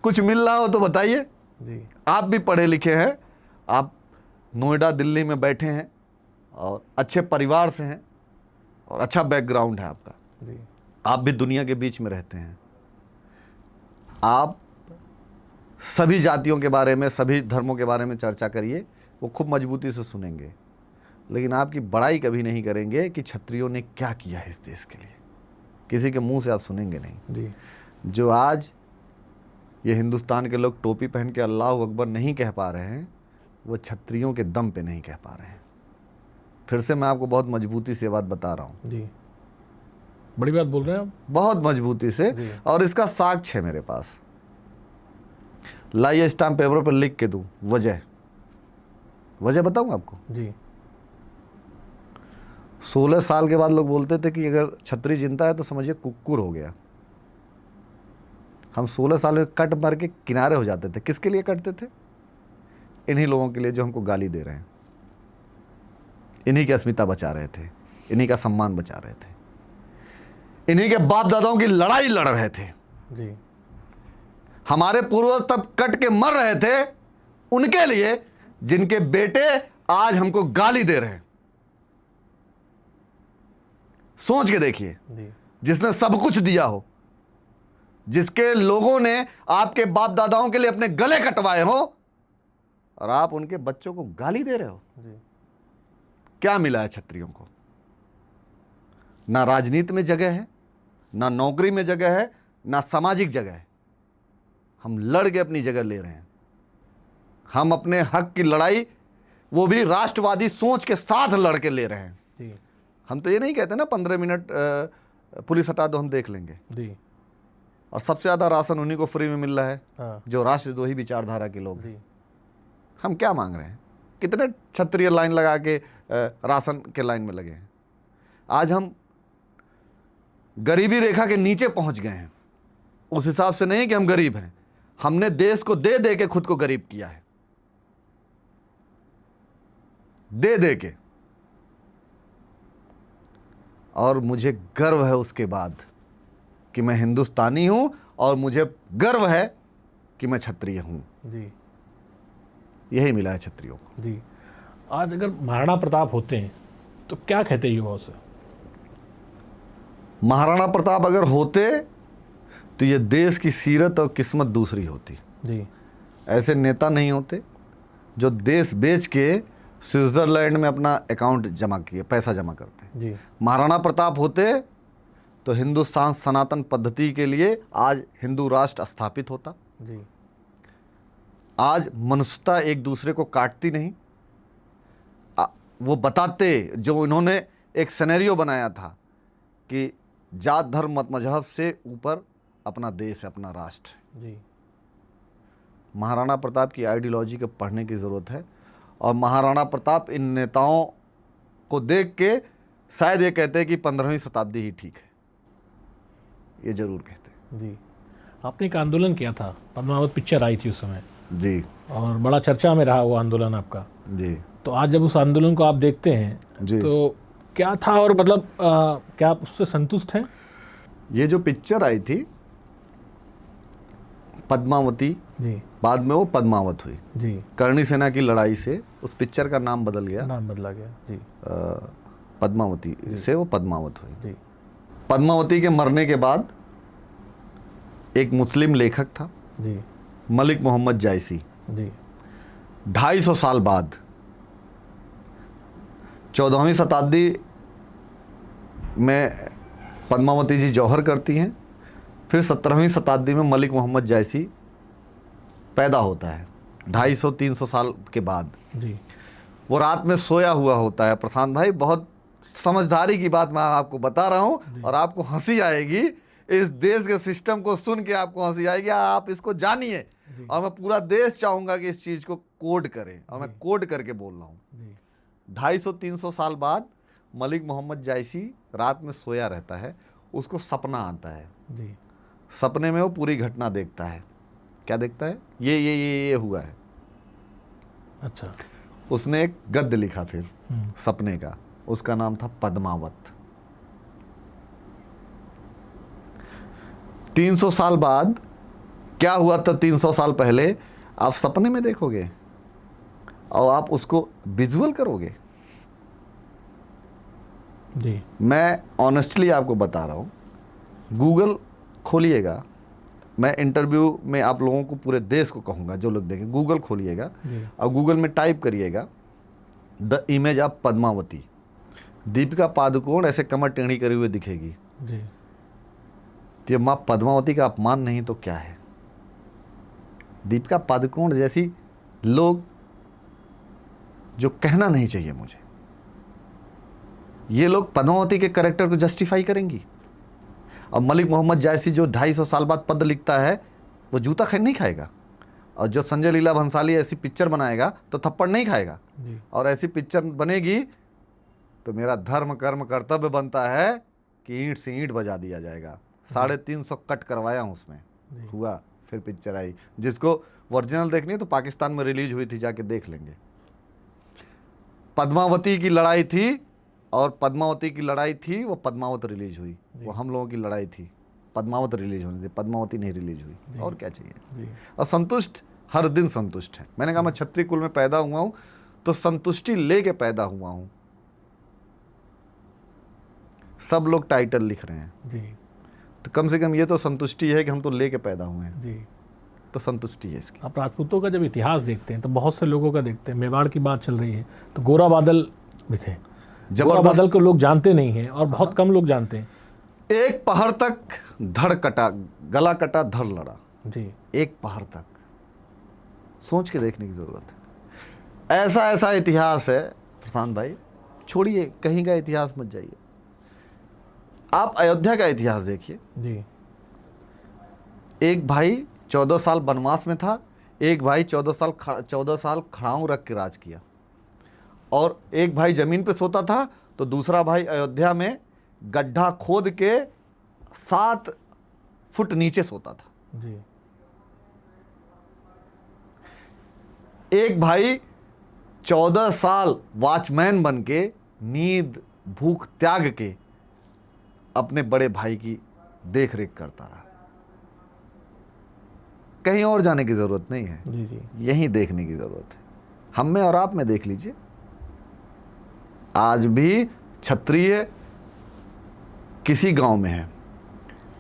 कुछ मिल रहा हो तो बताइए। जी। आप भी पढ़े लिखे हैं, आप नोएडा दिल्ली में बैठे हैं और अच्छे परिवार से हैं और अच्छा बैकग्राउंड है आपका। जी। आप भी दुनिया के बीच में रहते हैं। आप सभी जातियों के बारे में, सभी धर्मों के बारे में चर्चा करिए, वो खूब मजबूती से सुनेंगे, लेकिन आपकी बड़ाई कभी नहीं करेंगे कि क्षत्रियों ने क्या किया है इस देश के लिए। किसी के मुंह से आप सुनेंगे नहीं। जी। जो आज ये हिंदुस्तान के लोग टोपी पहन के अल्लाह अकबर नहीं कह पा रहे हैं, वो क्षत्रियों के दम पे नहीं कह पा रहे हैं। फिर से मैं आपको बहुत मजबूती से बात बता रहा हूँ। जी। बड़ी बात बोल रहे हैं आप, बहुत मजबूती से, और इसका साक्ष्य है मेरे पास। लाइए स्टाम्प पेपर पर लिख के दूं। वजह बताऊं आपको? जी। 16 साल के बाद लोग बोलते थे कि अगर छतरी जिंदा है तो समझिए कुक्कुर हो गया। हम 16 साल में कट मार के किनारे हो जाते थे। किसके लिए कटते थे? इन्हीं लोगों के लिए जो हमको गाली दे रहे हैं, इन्हीं की अस्मिता बचा रहे थे, इन्हीं का सम्मान बचा रहे थे, इन्हीं के बाप दादाओं की लड़ाई लड़ रहे थे। जी। हमारे पूर्वज तब कट के मर रहे थे उनके लिए, जिनके बेटे आज हमको गाली दे रहे हैं। सोच के देखिए, जिसने सब कुछ दिया हो, जिसके लोगों ने आपके बाप दादाओं के लिए अपने गले कटवाए हो, और आप उनके बच्चों को गाली दे रहे हो। जी। क्या मिला है क्षत्रियों को? ना राजनीति में जगह है, ना नौकरी में जगह है, ना सामाजिक जगह है। हम लड़ के अपनी जगह ले रहे हैं। हम अपने हक की लड़ाई, वो भी राष्ट्रवादी सोच के साथ लड़ के ले रहे हैं। जी। हम तो ये नहीं कहते ना 15 मिनट पुलिस हटा दो हम देख लेंगे। जी। और सबसे ज़्यादा राशन उन्हीं को फ्री में मिल रहा है। हाँ। जो राष्ट्रद्रोही विचारधारा के लोग हैं। हम क्या मांग रहे हैं? कितने क्षत्रिय लाइन लगा के राशन के लाइन में लगे हैं। आज हम गरीबी रेखा के नीचे पहुंच गए हैं। उस हिसाब से नहीं कि हम गरीब हैं, हमने देश को दे दे के खुद को गरीब किया है। दे दे के, और मुझे गर्व है उसके बाद कि मैं हिंदुस्तानी हूं और मुझे गर्व है कि मैं क्षत्रिय हूं। जी यही मिला है क्षत्रियों को। जी। आज अगर महाराणा प्रताप होते हैं तो क्या कहते युवाओं से? महाराणा प्रताप अगर होते तो ये देश की सीरत और किस्मत दूसरी होती। जी ऐसे नेता नहीं होते जो देश बेच के स्विट्जरलैंड में अपना अकाउंट जमा किए, पैसा जमा करते। जी महाराणा प्रताप होते तो हिंदुस्तान सनातन पद्धति के लिए आज हिंदू राष्ट्र स्थापित होता। जी आज मनुष्यता एक दूसरे को काटती नहीं। वो बताते, जो इन्होंने एक सिनेरियो बनाया था कि जात धर्म मत मजहब से ऊपर अपना देश है, अपना राष्ट्र है। जी महाराणा प्रताप की आइडियोलॉजी को पढ़ने की ज़रूरत है, और महाराणा प्रताप इन नेताओं को देख के शायद ये कहते हैं कि 15वीं शताब्दी ही ठीक है, ये जरूर कहते हैं। जी। आपने एक आंदोलन किया था, पद्मावत पिक्चर आई थी उस समय जी और बड़ा चर्चा में रहा वो आंदोलन आपका। जी तो आज जब उस आंदोलन को आप देखते हैं जी। तो क्या था, और मतलब क्या आप उससे संतुष्ट हैं? ये जो पिक्चर आई थी पद्मावती, जी बाद में वो पद्मावत हुई। जी। करणी सेना की लड़ाई से उस पिक्चर का नाम बदल गया, नाम बदला गया। जी पद्मावती से वो पद्मावत हुई। जी पद्मावती के मरने के बाद एक मुस्लिम लेखक था जी मलिक मोहम्मद जायसी, जी 250 साल बाद 14वीं शताब्दी में पद्मावती जी जौहर करती हैं, फिर 17वीं शताब्दी में मलिक मोहम्मद जायसी पैदा होता है 250-300 साल के बाद। जी वो रात में सोया हुआ होता है। प्रशांत भाई, बहुत समझदारी की बात मैं आपको बता रहा हूँ और आपको हंसी आएगी, इस देश के सिस्टम को सुन के आपको हंसी आएगी, आप इसको जानिए। और मैं पूरा देश चाहूँगा कि इस चीज़ को कोड करें, और मैं कोड करके बोल रहा हूँ। 250-300 साल बाद मलिक मोहम्मद जायसी रात में सोया रहता है, उसको सपना आता है। जी सपने में वो पूरी घटना देखता है। क्या देखता है? ये हुआ है। अच्छा। उसने एक गद्य लिखा फिर सपने का, उसका नाम था पद्मावत। 300 साल बाद क्या हुआ था 300 साल पहले, आप सपने में देखोगे और आप उसको विजुअल करोगे। जी मैं ऑनेस्टली आपको बता रहा हूँ, गूगल खोलिएगा, मैं इंटरव्यू में आप लोगों को पूरे देश को कहूँगा, जो लोग देखें गूगल खोलिएगा और गूगल में टाइप करिएगा the image of Padmavati, Deepika Padukone ऐसे कमर टेढ़ी करे हुए दिखेगी। जी तो ये माँ पद्मावती का अपमान नहीं तो क्या है? दीपिका पादुकोण जैसी लोग, जो कहना नहीं चाहिए मुझे, ये लोग पद्मावती के कैरेक्टर को जस्टिफाई करेंगी। और मलिक मोहम्मद जायसी जो 250 साल बाद पद लिखता है, वो जूता नहीं खाएगा। और जो संजय लीला भंसाली ऐसी पिक्चर बनाएगा तो थप्पड़ नहीं खाएगा। और ऐसी पिक्चर बनेगी तो मेरा धर्म कर्म कर्तव्य बनता है कि ईंट से ईंट बजा दिया जाएगा। 350 कट करवाया हूँ उसमें, हुआ। फिर पिक्चर आई, जिसको ओरिजिनल देखनी है तो पाकिस्तान में रिलीज हुई थी, जाके देख लेंगे। पद्मावती की लड़ाई थी, और पद्मावती की लड़ाई थी, वो पद्मावत रिलीज हुई, वो हम लोगों की लड़ाई थी। पद्मावत रिलीज होनी थी, पद्मावती नहीं रिलीज हुई। और क्या चाहिए? और संतुष्ट, हर दिन संतुष्ट है। मैंने कहा मैं क्षत्रिय कुल में पैदा हुआ हूँ तो संतुष्टि लेके पैदा हुआ हूँ। सब लोग टाइटल लिख रहे हैं, तो कम से कम ये तो संतुष्टि है कि हम तो लेके पैदा हुए हैं, तो संतुष्टि है इसकी। आप राजपूतों का जब इतिहास देखते हैं तो बहुत से लोगों का देखते हैं, मेवाड़ की बात चल रही है तो गोरा बादल भी थे। गोरा बादल को लोग जानते नहीं हैं और बहुत कम लोग जानते हैं। एक पहाड़ तक धड़ कटा, गला कटा, धड़ लड़ा जी। एक पहाड़ तक, सोच के देखने की जरूरत है। ऐसा ऐसा इतिहास है प्रशांत भाई, छोड़िए कहीं का इतिहास मत जाइए, आप अयोध्या का इतिहास देखिए जी। एक भाई 14 साल वनवास में था, एक भाई 14 साल खड़ाऊं रख के राज किया, और एक भाई जमीन पे सोता था तो दूसरा भाई अयोध्या में गड्ढा खोद के 7 फुट नीचे सोता था जी। एक भाई 14 साल वॉचमैन बन के नींद भूख त्याग के अपने बड़े भाई की देख रेख करता रहा। कहीं और जाने की जरूरत नहीं है, जी जी, यहीं देखने की जरूरत है। हम में और आप में देख लीजिए, आज भी क्षत्रिय किसी गांव में है,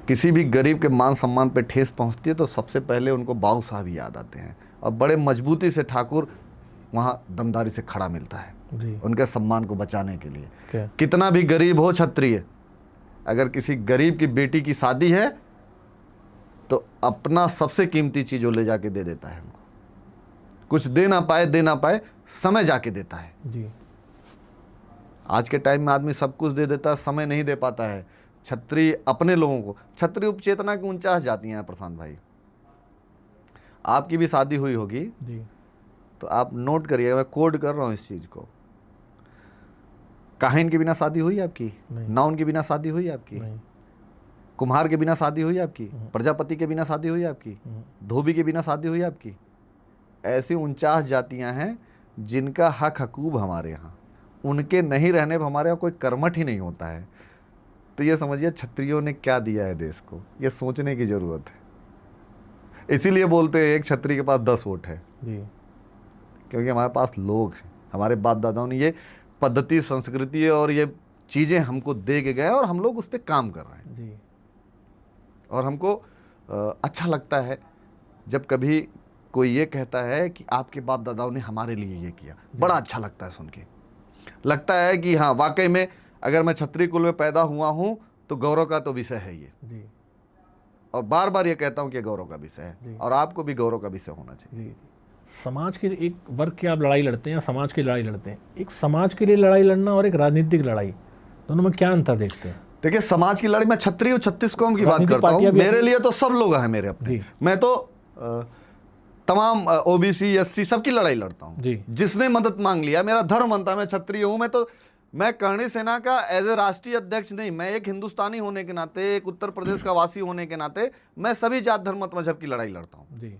किसी भी गरीब के मान सम्मान पे ठेस पहुंचती है तो सबसे पहले उनको बाबू साहब ही याद आते हैं, और बड़े मजबूती से ठाकुर वहां दमदारी से खड़ा मिलता है जी। उनके सम्मान को बचाने के लिए। क्या? कितना भी गरीब हो क्षत्रिय, अगर किसी गरीब की बेटी की शादी है तो अपना सबसे कीमती चीज वो ले जाके दे देता है उनको। कुछ दे ना पाए समय जाके देता है। जी। आज के टाइम में आदमी सब कुछ दे देता है, समय नहीं दे पाता है। क्षत्रिय अपने लोगों को, क्षत्रिय उपचेतना की 49 जातियां हैं प्रशांत भाई। आपकी भी शादी हुई होगी जी। तो आप नोट करिएगा, मैं कोड कर रहा हूं इस चीज को। काहिन के बिना शादी हुई आपकी? नहीं। नाउन के बिना शादी हुई आपकी? नहीं। कुम्हार के बिना शादी हुई आपकी? प्रजापति के बिना शादी हुई आपकी? धोबी के बिना शादी हुई आपकी? ऐसी 49 जातियां हैं जिनका हक हकूब हमारे यहाँ, उनके नहीं रहने पर हमारे यहाँ कोई कर्मठ ही नहीं होता है। तो ये समझिए क्षत्रियों ने क्या दिया है देश को, ये सोचने की जरूरत है। इसीलिए बोलते हैं एक क्षत्रिय के पास 10 वोट है जी। क्योंकि हमारे पास लोग हैं, हमारे बाप दादाओं ने ये पद्धति, संस्कृति और ये चीज़ें हमको दे के गए और हम लोग उस पर काम कर रहे हैं। जी। और हमको अच्छा लगता है जब कभी कोई ये कहता है कि आपके बाप दादाओं ने हमारे लिए ये किया, बड़ा अच्छा लगता है सुन के। लगता है कि हाँ वाकई में अगर मैं क्षत्रिय कुल में पैदा हुआ हूँ तो गौरव का तो विषय है ये। जी। और बार बार ये कहता हूँ कि गौरव का विषय जी। है और आपको भी गौरव का विषय होना चाहिए। जी। समाज के एक वर्ग की आप लड़ाई लड़ते हैं या समाज की लड़ाई लड़ते हैं? एक समाज के लिए लड़ाई लड़ना और एक राजनीतिक लड़ाई, दोनों में क्या अंतर देखते हैं? देखिए समाज की लड़ाई, मैं क्षत्रिय 36 कौम की बात राजनीतिक करता हूँ, पार्टियां भी मेरे अपनी- लिए तो सब लोग हैं मेरे अपने। जी। मैं तो तमाम ओबीसी एससी सबकी लड़ाई लड़ता हूँ। जी। जिसने मदद मांग लिया, मेरा धर्म बनता है, मैं क्षत्रिय हूँ। मैं करणी सेना का एज ए राष्ट्रीय अध्यक्ष नहीं, मैं एक हिंदुस्तानी होने के नाते, एक उत्तर प्रदेश का वासी होने के नाते मैं सभी जात धर्म मत मजहब की लड़ाई लड़ता हूँ। जी।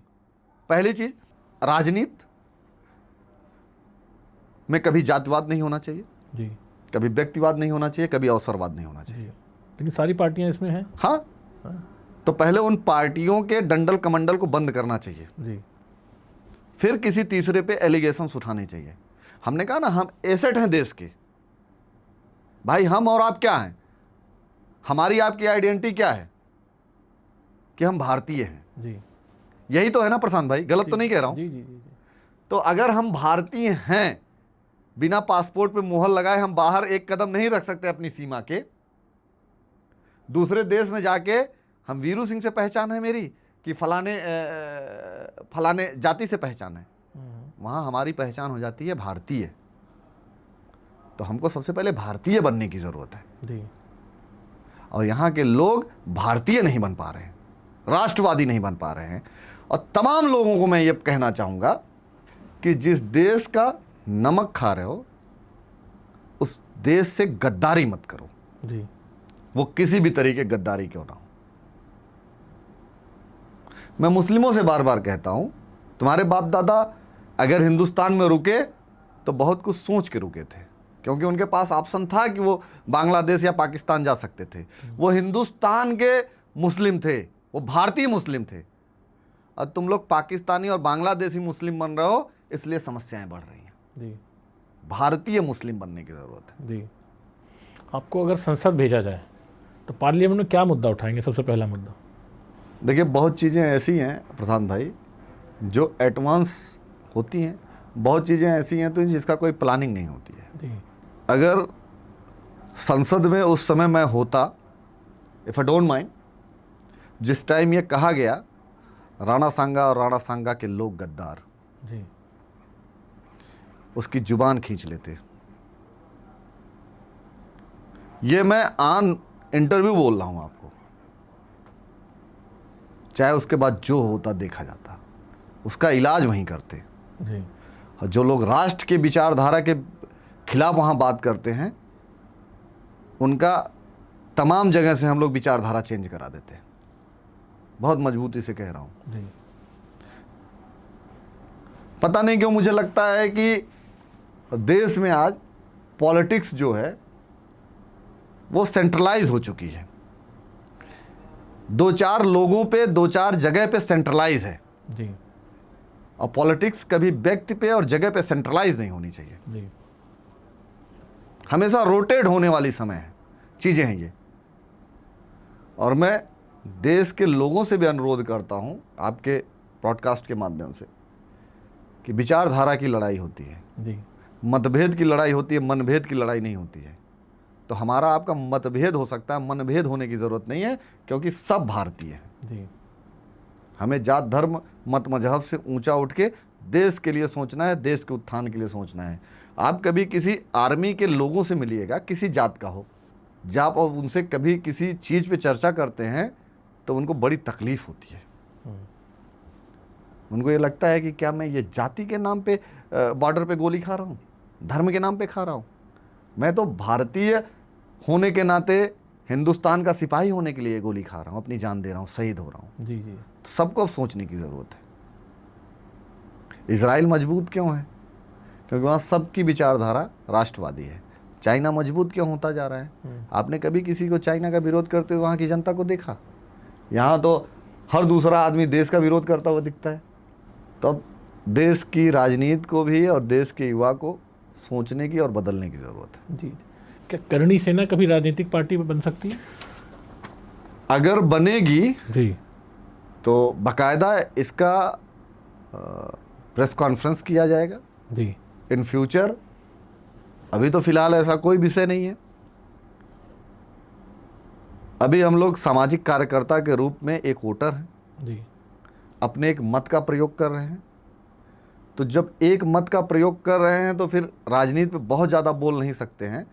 पहली चीज, राजनीति में कभी जातिवाद नहीं होना चाहिए, जी। कभी व्यक्तिवाद नहीं होना चाहिए, कभी अवसरवाद नहीं होना चाहिए। जी। लेकिन सारी पार्टियां इसमें हैं। हाँ, हाँ। तो पहले उन पार्टियों के डंडल कमंडल को बंद करना चाहिए, जी। फिर किसी तीसरे पे एलिगेशंस उठाने चाहिए। हमने कहा ना हम एसेट हैं देश के। भाई हम और आप क्या हैं? हमारी आपकी आइडेंटिटी क्या है? कि हम भारतीय हैं। जी। यही तो है ना प्रशांत भाई, गलत तो नहीं कह रहा हूं। जी जी जी। तो अगर हम भारतीय हैं, बिना पासपोर्ट पे मुहर लगाए हम बाहर एक कदम नहीं रख सकते अपनी सीमा के। दूसरे देश में जाके हम वीरू सिंह से पहचान है मेरी कि फलाने जाति से पहचान है, वहां हमारी पहचान हो जाती है भारतीय। तो हमको सबसे पहले भारतीय बनने की जरूरत है। जी। और यहाँ के लोग भारतीय नहीं बन पा रहे हैं, राष्ट्रवादी नहीं बन पा रहे हैं। और तमाम लोगों को मैं ये कहना चाहूँगा कि जिस देश का नमक खा रहे हो उस देश से गद्दारी मत करो। जी। वो किसी भी तरीके गद्दारी क्यों ना हो। मैं मुस्लिमों से बार बार कहता हूँ, तुम्हारे बाप दादा अगर हिंदुस्तान में रुके तो बहुत कुछ सोच के रुके थे, क्योंकि उनके पास ऑप्शन था कि वो बांग्लादेश या पाकिस्तान जा सकते थे। वो हिंदुस्तान के मुस्लिम थे, वो भारतीय मुस्लिम थे। और तुम लोग पाकिस्तानी और बांग्लादेशी मुस्लिम बन रहे हो, इसलिए समस्याएं बढ़ रही हैं। जी। भारतीय मुस्लिम बनने की ज़रूरत है। जी। आपको अगर संसद भेजा जाए तो पार्लियामेंट में क्या मुद्दा उठाएंगे? सबसे पहला मुद्दा। देखिए बहुत चीज़ें ऐसी हैं प्रशांत भाई जो एडवांस होती हैं, बहुत चीज़ें ऐसी हैं तो जिसका कोई प्लानिंग नहीं होती है। जी। अगर संसद में उस समय मैं होता, इफ़ आई डोंट माइंड, जिस टाइम ये कहा गया राणा सांगा और राणा सांगा के लोग गद्दार, जी। उसकी जुबान खींच लेते। ये मैं ऑन इंटरव्यू बोल रहा हूं आपको, चाहे उसके बाद जो होता देखा जाता, उसका इलाज वहीं करते। जी। और जो लोग राष्ट्र के विचारधारा के खिलाफ वहां बात करते हैं, उनका तमाम जगह से हम लोग विचारधारा चेंज करा देते हैं। बहुत मजबूती से कह रहा हूं। जी। पता नहीं क्यों मुझे लगता है कि और देश में आज पॉलिटिक्स जो है वो सेंट्रलाइज हो चुकी है। दो चार लोगों पे, दो चार जगह पे सेंट्रलाइज है जी और पॉलिटिक्स कभी व्यक्ति पे और जगह पे सेंट्रलाइज नहीं होनी चाहिए। जी हमेशा रोटेट होने वाली समय है, चीज़ें हैं ये। और मैं देश के लोगों से भी अनुरोध करता हूं आपके पॉडकास्ट के माध्यम से कि विचारधारा की लड़ाई होती है, जी मतभेद की लड़ाई होती है, मनभेद की लड़ाई नहीं होती है। तो हमारा आपका मतभेद हो सकता है, मनभेद होने की ज़रूरत नहीं है, क्योंकि सब भारतीय हैं। जी हमें जात धर्म मत मजहब से ऊंचा उठ के देश के लिए सोचना है, देश के उत्थान के लिए सोचना है। आप कभी किसी आर्मी के लोगों से मिलिएगा, किसी जात का हो, जब आप उनसे कभी किसी चीज़ पे चर्चा करते हैं तो उनको बड़ी तकलीफ होती है। उनको ये लगता है कि क्या मैं ये जाति के नाम पे बॉर्डर पे गोली खा रहा हूँ, धर्म के नाम पे खा रहा हूँ। मैं तो भारतीय होने के नाते, हिंदुस्तान का सिपाही होने के लिए गोली खा रहा हूँ, अपनी जान दे रहा हूँ, शहीद हो रहा हूँ। जी जी सबको अब सोचने की ज़रूरत है। इजराइल मजबूत क्यों है? क्योंकि वहाँ सबकी विचारधारा राष्ट्रवादी है। चाइना मजबूत क्यों होता जा रहा है? आपने कभी किसी को चाइना का विरोध करते हुए वहाँ की जनता को देखा? यहाँ तो हर दूसरा आदमी देश का विरोध करता हुआ दिखता है। तो अब देश की राजनीति को भी और देश के युवा को सोचने की और बदलने की ज़रूरत है। जी क्या करणी सेना कभी राजनीतिक पार्टी में बन सकती है? अगर बनेगी जी तो बाकायदा इसका प्रेस कॉन्फ्रेंस किया जाएगा जी इन फ्यूचर। अभी तो फिलहाल ऐसा कोई विषय नहीं है। अभी हम लोग सामाजिक कार्यकर्ता के रूप में एक वोटर हैं, जी अपने एक मत का प्रयोग कर रहे हैं। तो जब एक मत का प्रयोग कर रहे हैं तो फिर राजनीति पे बहुत ज़्यादा बोल नहीं सकते हैं।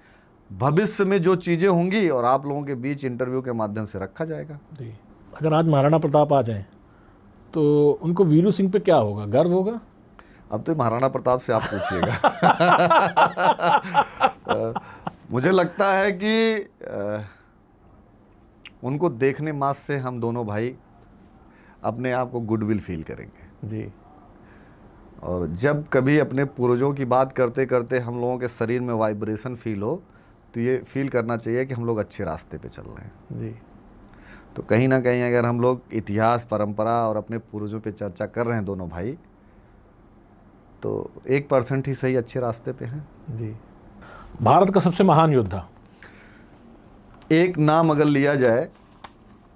भविष्य में जो चीज़ें होंगी और आप लोगों के बीच इंटरव्यू के माध्यम से रखा जाएगा। जी अगर आज महाराणा प्रताप आ जाएं तो उनको वीरू सिंह पे क्या होगा? गर्व होगा? अब तो महाराणा प्रताप से आप पूछिएगा। मुझे लगता है कि उनको देखने मात्र से हम दोनों भाई अपने आप को गुडविल फील करेंगे। जी और जब कभी अपने पूर्वजों की बात करते करते हम लोगों के शरीर में वाइब्रेशन फील हो तो ये फील करना चाहिए कि हम लोग अच्छे रास्ते पे चल रहे हैं। जी तो कहीं ना कहीं अगर हम लोग इतिहास, परंपरा और अपने पूर्वजों पे चर्चा कर रहे हैं दोनों भाई, तो 1% ही सही अच्छे रास्ते पे हैं। जी भारत का सबसे महान योद्धा? एक नाम अगर लिया जाए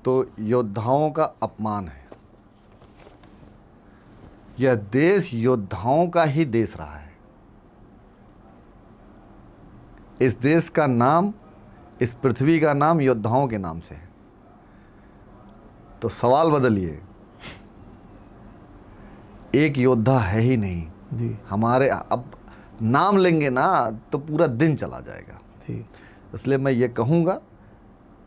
तो योद्धाओं का अपमान है। यह देश योद्धाओं का ही देश रहा है। इस देश का नाम, इस पृथ्वी का नाम योद्धाओं के नाम से है। तो सवाल बदलिए, एक योद्धा है ही नहीं। जी हमारे अब नाम लेंगे ना तो पूरा दिन चला जाएगा। जी इसलिए मैं ये कहूँगा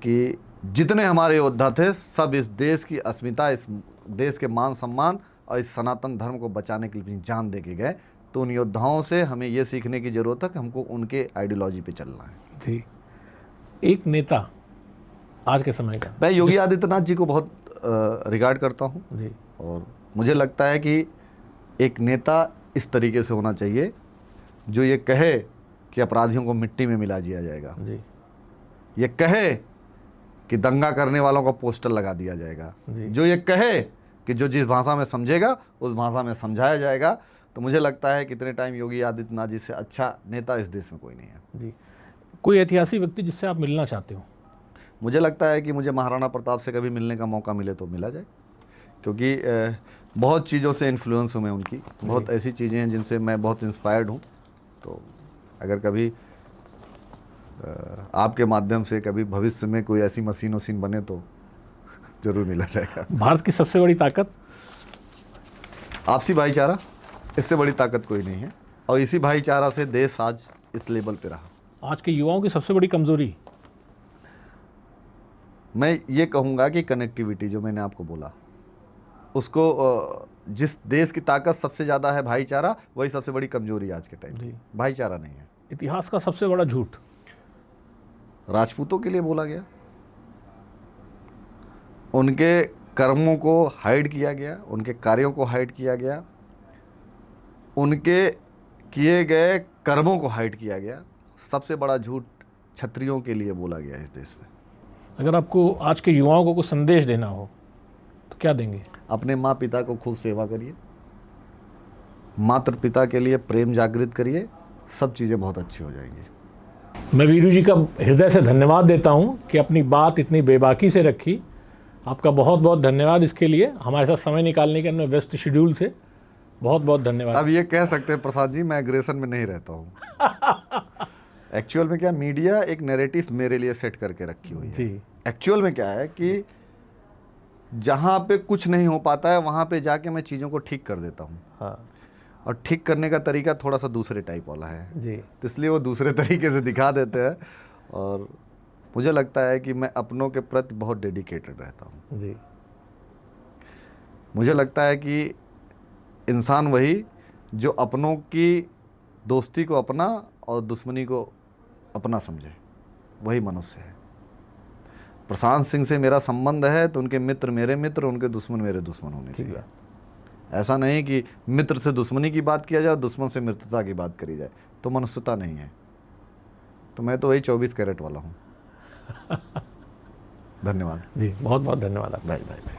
कि जितने हमारे योद्धा थे सब इस देश की अस्मिता, इस देश के मान सम्मान और इस सनातन धर्म को बचाने के लिए अपनी जान दे के गए। तो उन योद्धाओं से हमें ये सीखने की ज़रूरत है कि हमको उनके आइडियोलॉजी पे चलना है। जी एक नेता आज के समय का? मैं योगी आदित्यनाथ जी को बहुत रिगार्ड करता हूँ जी और मुझे लगता है कि एक नेता इस तरीके से होना चाहिए जो ये कहे कि अपराधियों को मिट्टी में मिला दिया जाएगा, जी ये कहे कि दंगा करने वालों को पोस्टर लगा दिया जाएगा, जी जो ये कहे कि जो जिस भाषा में समझेगा उस भाषा में समझाया जाएगा। तो मुझे लगता है कि इतने टाइम योगी आदित्यनाथ जी से अच्छा नेता इस देश में कोई नहीं है। जी कोई ऐतिहासिक व्यक्ति जिससे आप मिलना चाहते हो? मुझे लगता है कि मुझे महाराणा प्रताप से कभी मिलने का मौका मिले तो मिला जाए, क्योंकि बहुत चीज़ों से इन्फ्लुएंस हूँ मैं उनकी। बहुत ऐसी चीज़ें हैं जिनसे मैं बहुत इंस्पायर्ड हूँ। तो अगर कभी आपके माध्यम से कभी भविष्य में कोई ऐसी मशीन वशीन बने तो जरूर मिला जाएगा। भारत की सबसे बड़ी ताकत? आपसी भाईचारा, इससे बड़ी ताकत कोई नहीं है। और इसी भाईचारा से देश आज इस लेवल पे रहा। आज के युवाओं की सबसे बड़ी कमजोरी? मैं ये कहूँगा कि कनेक्टिविटी, जो मैंने आपको बोला, उसको जिस देश की ताकत सबसे ज़्यादा है भाईचारा, वही सबसे बड़ी कमजोरी आज के टाइम जी भाईचारा नहीं है। इतिहास का सबसे बड़ा झूठ? राजपूतों के लिए बोला गया, उनके कर्मों को हाइड किया गया, उनके कार्यों को हाइड किया गया, उनके किए गए कर्मों को हाइड किया गया। सबसे बड़ा झूठ क्षत्रियों के लिए बोला गया इस देश में। अगर आपको आज के युवाओं को कुछ संदेश देना हो तो क्या देंगे? अपने माँ पिता को खूब सेवा करिए, मातृ पिता के लिए प्रेम जागृत करिए, सब चीज़ें बहुत अच्छी हो जाएंगी। मैं वीरू जी का हृदय से धन्यवाद देता हूं कि अपनी बात इतनी बेबाकी से रखी। आपका बहुत बहुत धन्यवाद इसके लिए, हमारे साथ समय निकालने के, अपने व्यस्त शेड्यूल से बहुत बहुत धन्यवाद। अब ये कह सकते हैं प्रसाद जी, मैं एग्रेशन में नहीं रहता हूँ। एक्चुअल में क्या, मीडिया एक नैरेटिव मेरे लिए सेट करके रखी हुई है। जी, एक्चुअल में क्या है कि जहाँ पे कुछ नहीं हो पाता है वहाँ पे जाके मैं चीज़ों को ठीक कर देता हूँ। हाँ और ठीक करने का तरीका थोड़ा सा दूसरे टाइप वाला है, जी, तो इसलिए वो दूसरे तरीके से दिखा देते हैं। और मुझे लगता है कि मैं अपनों के प्रति बहुत डेडिकेटेड रहता हूँ। जी, मुझे लगता है कि इंसान वही जो अपनों की दोस्ती को अपना और दुश्मनी को अपना समझे, वही मनुष्य है। प्रशांत सिंह से मेरा संबंध है तो उनके मित्र मेरे मित्र, उनके दुश्मन मेरे दुश्मन होने ठीक चाहिए। है। ऐसा नहीं कि मित्र से दुश्मनी की बात किया जाए, दुश्मन से मित्रता की बात करी जाए, तो मनुष्यता नहीं है। तो मैं तो वही 24 कैरेट वाला हूँ। धन्यवाद जी, बहुत बहुत धन्यवाद आपका। Bye bye.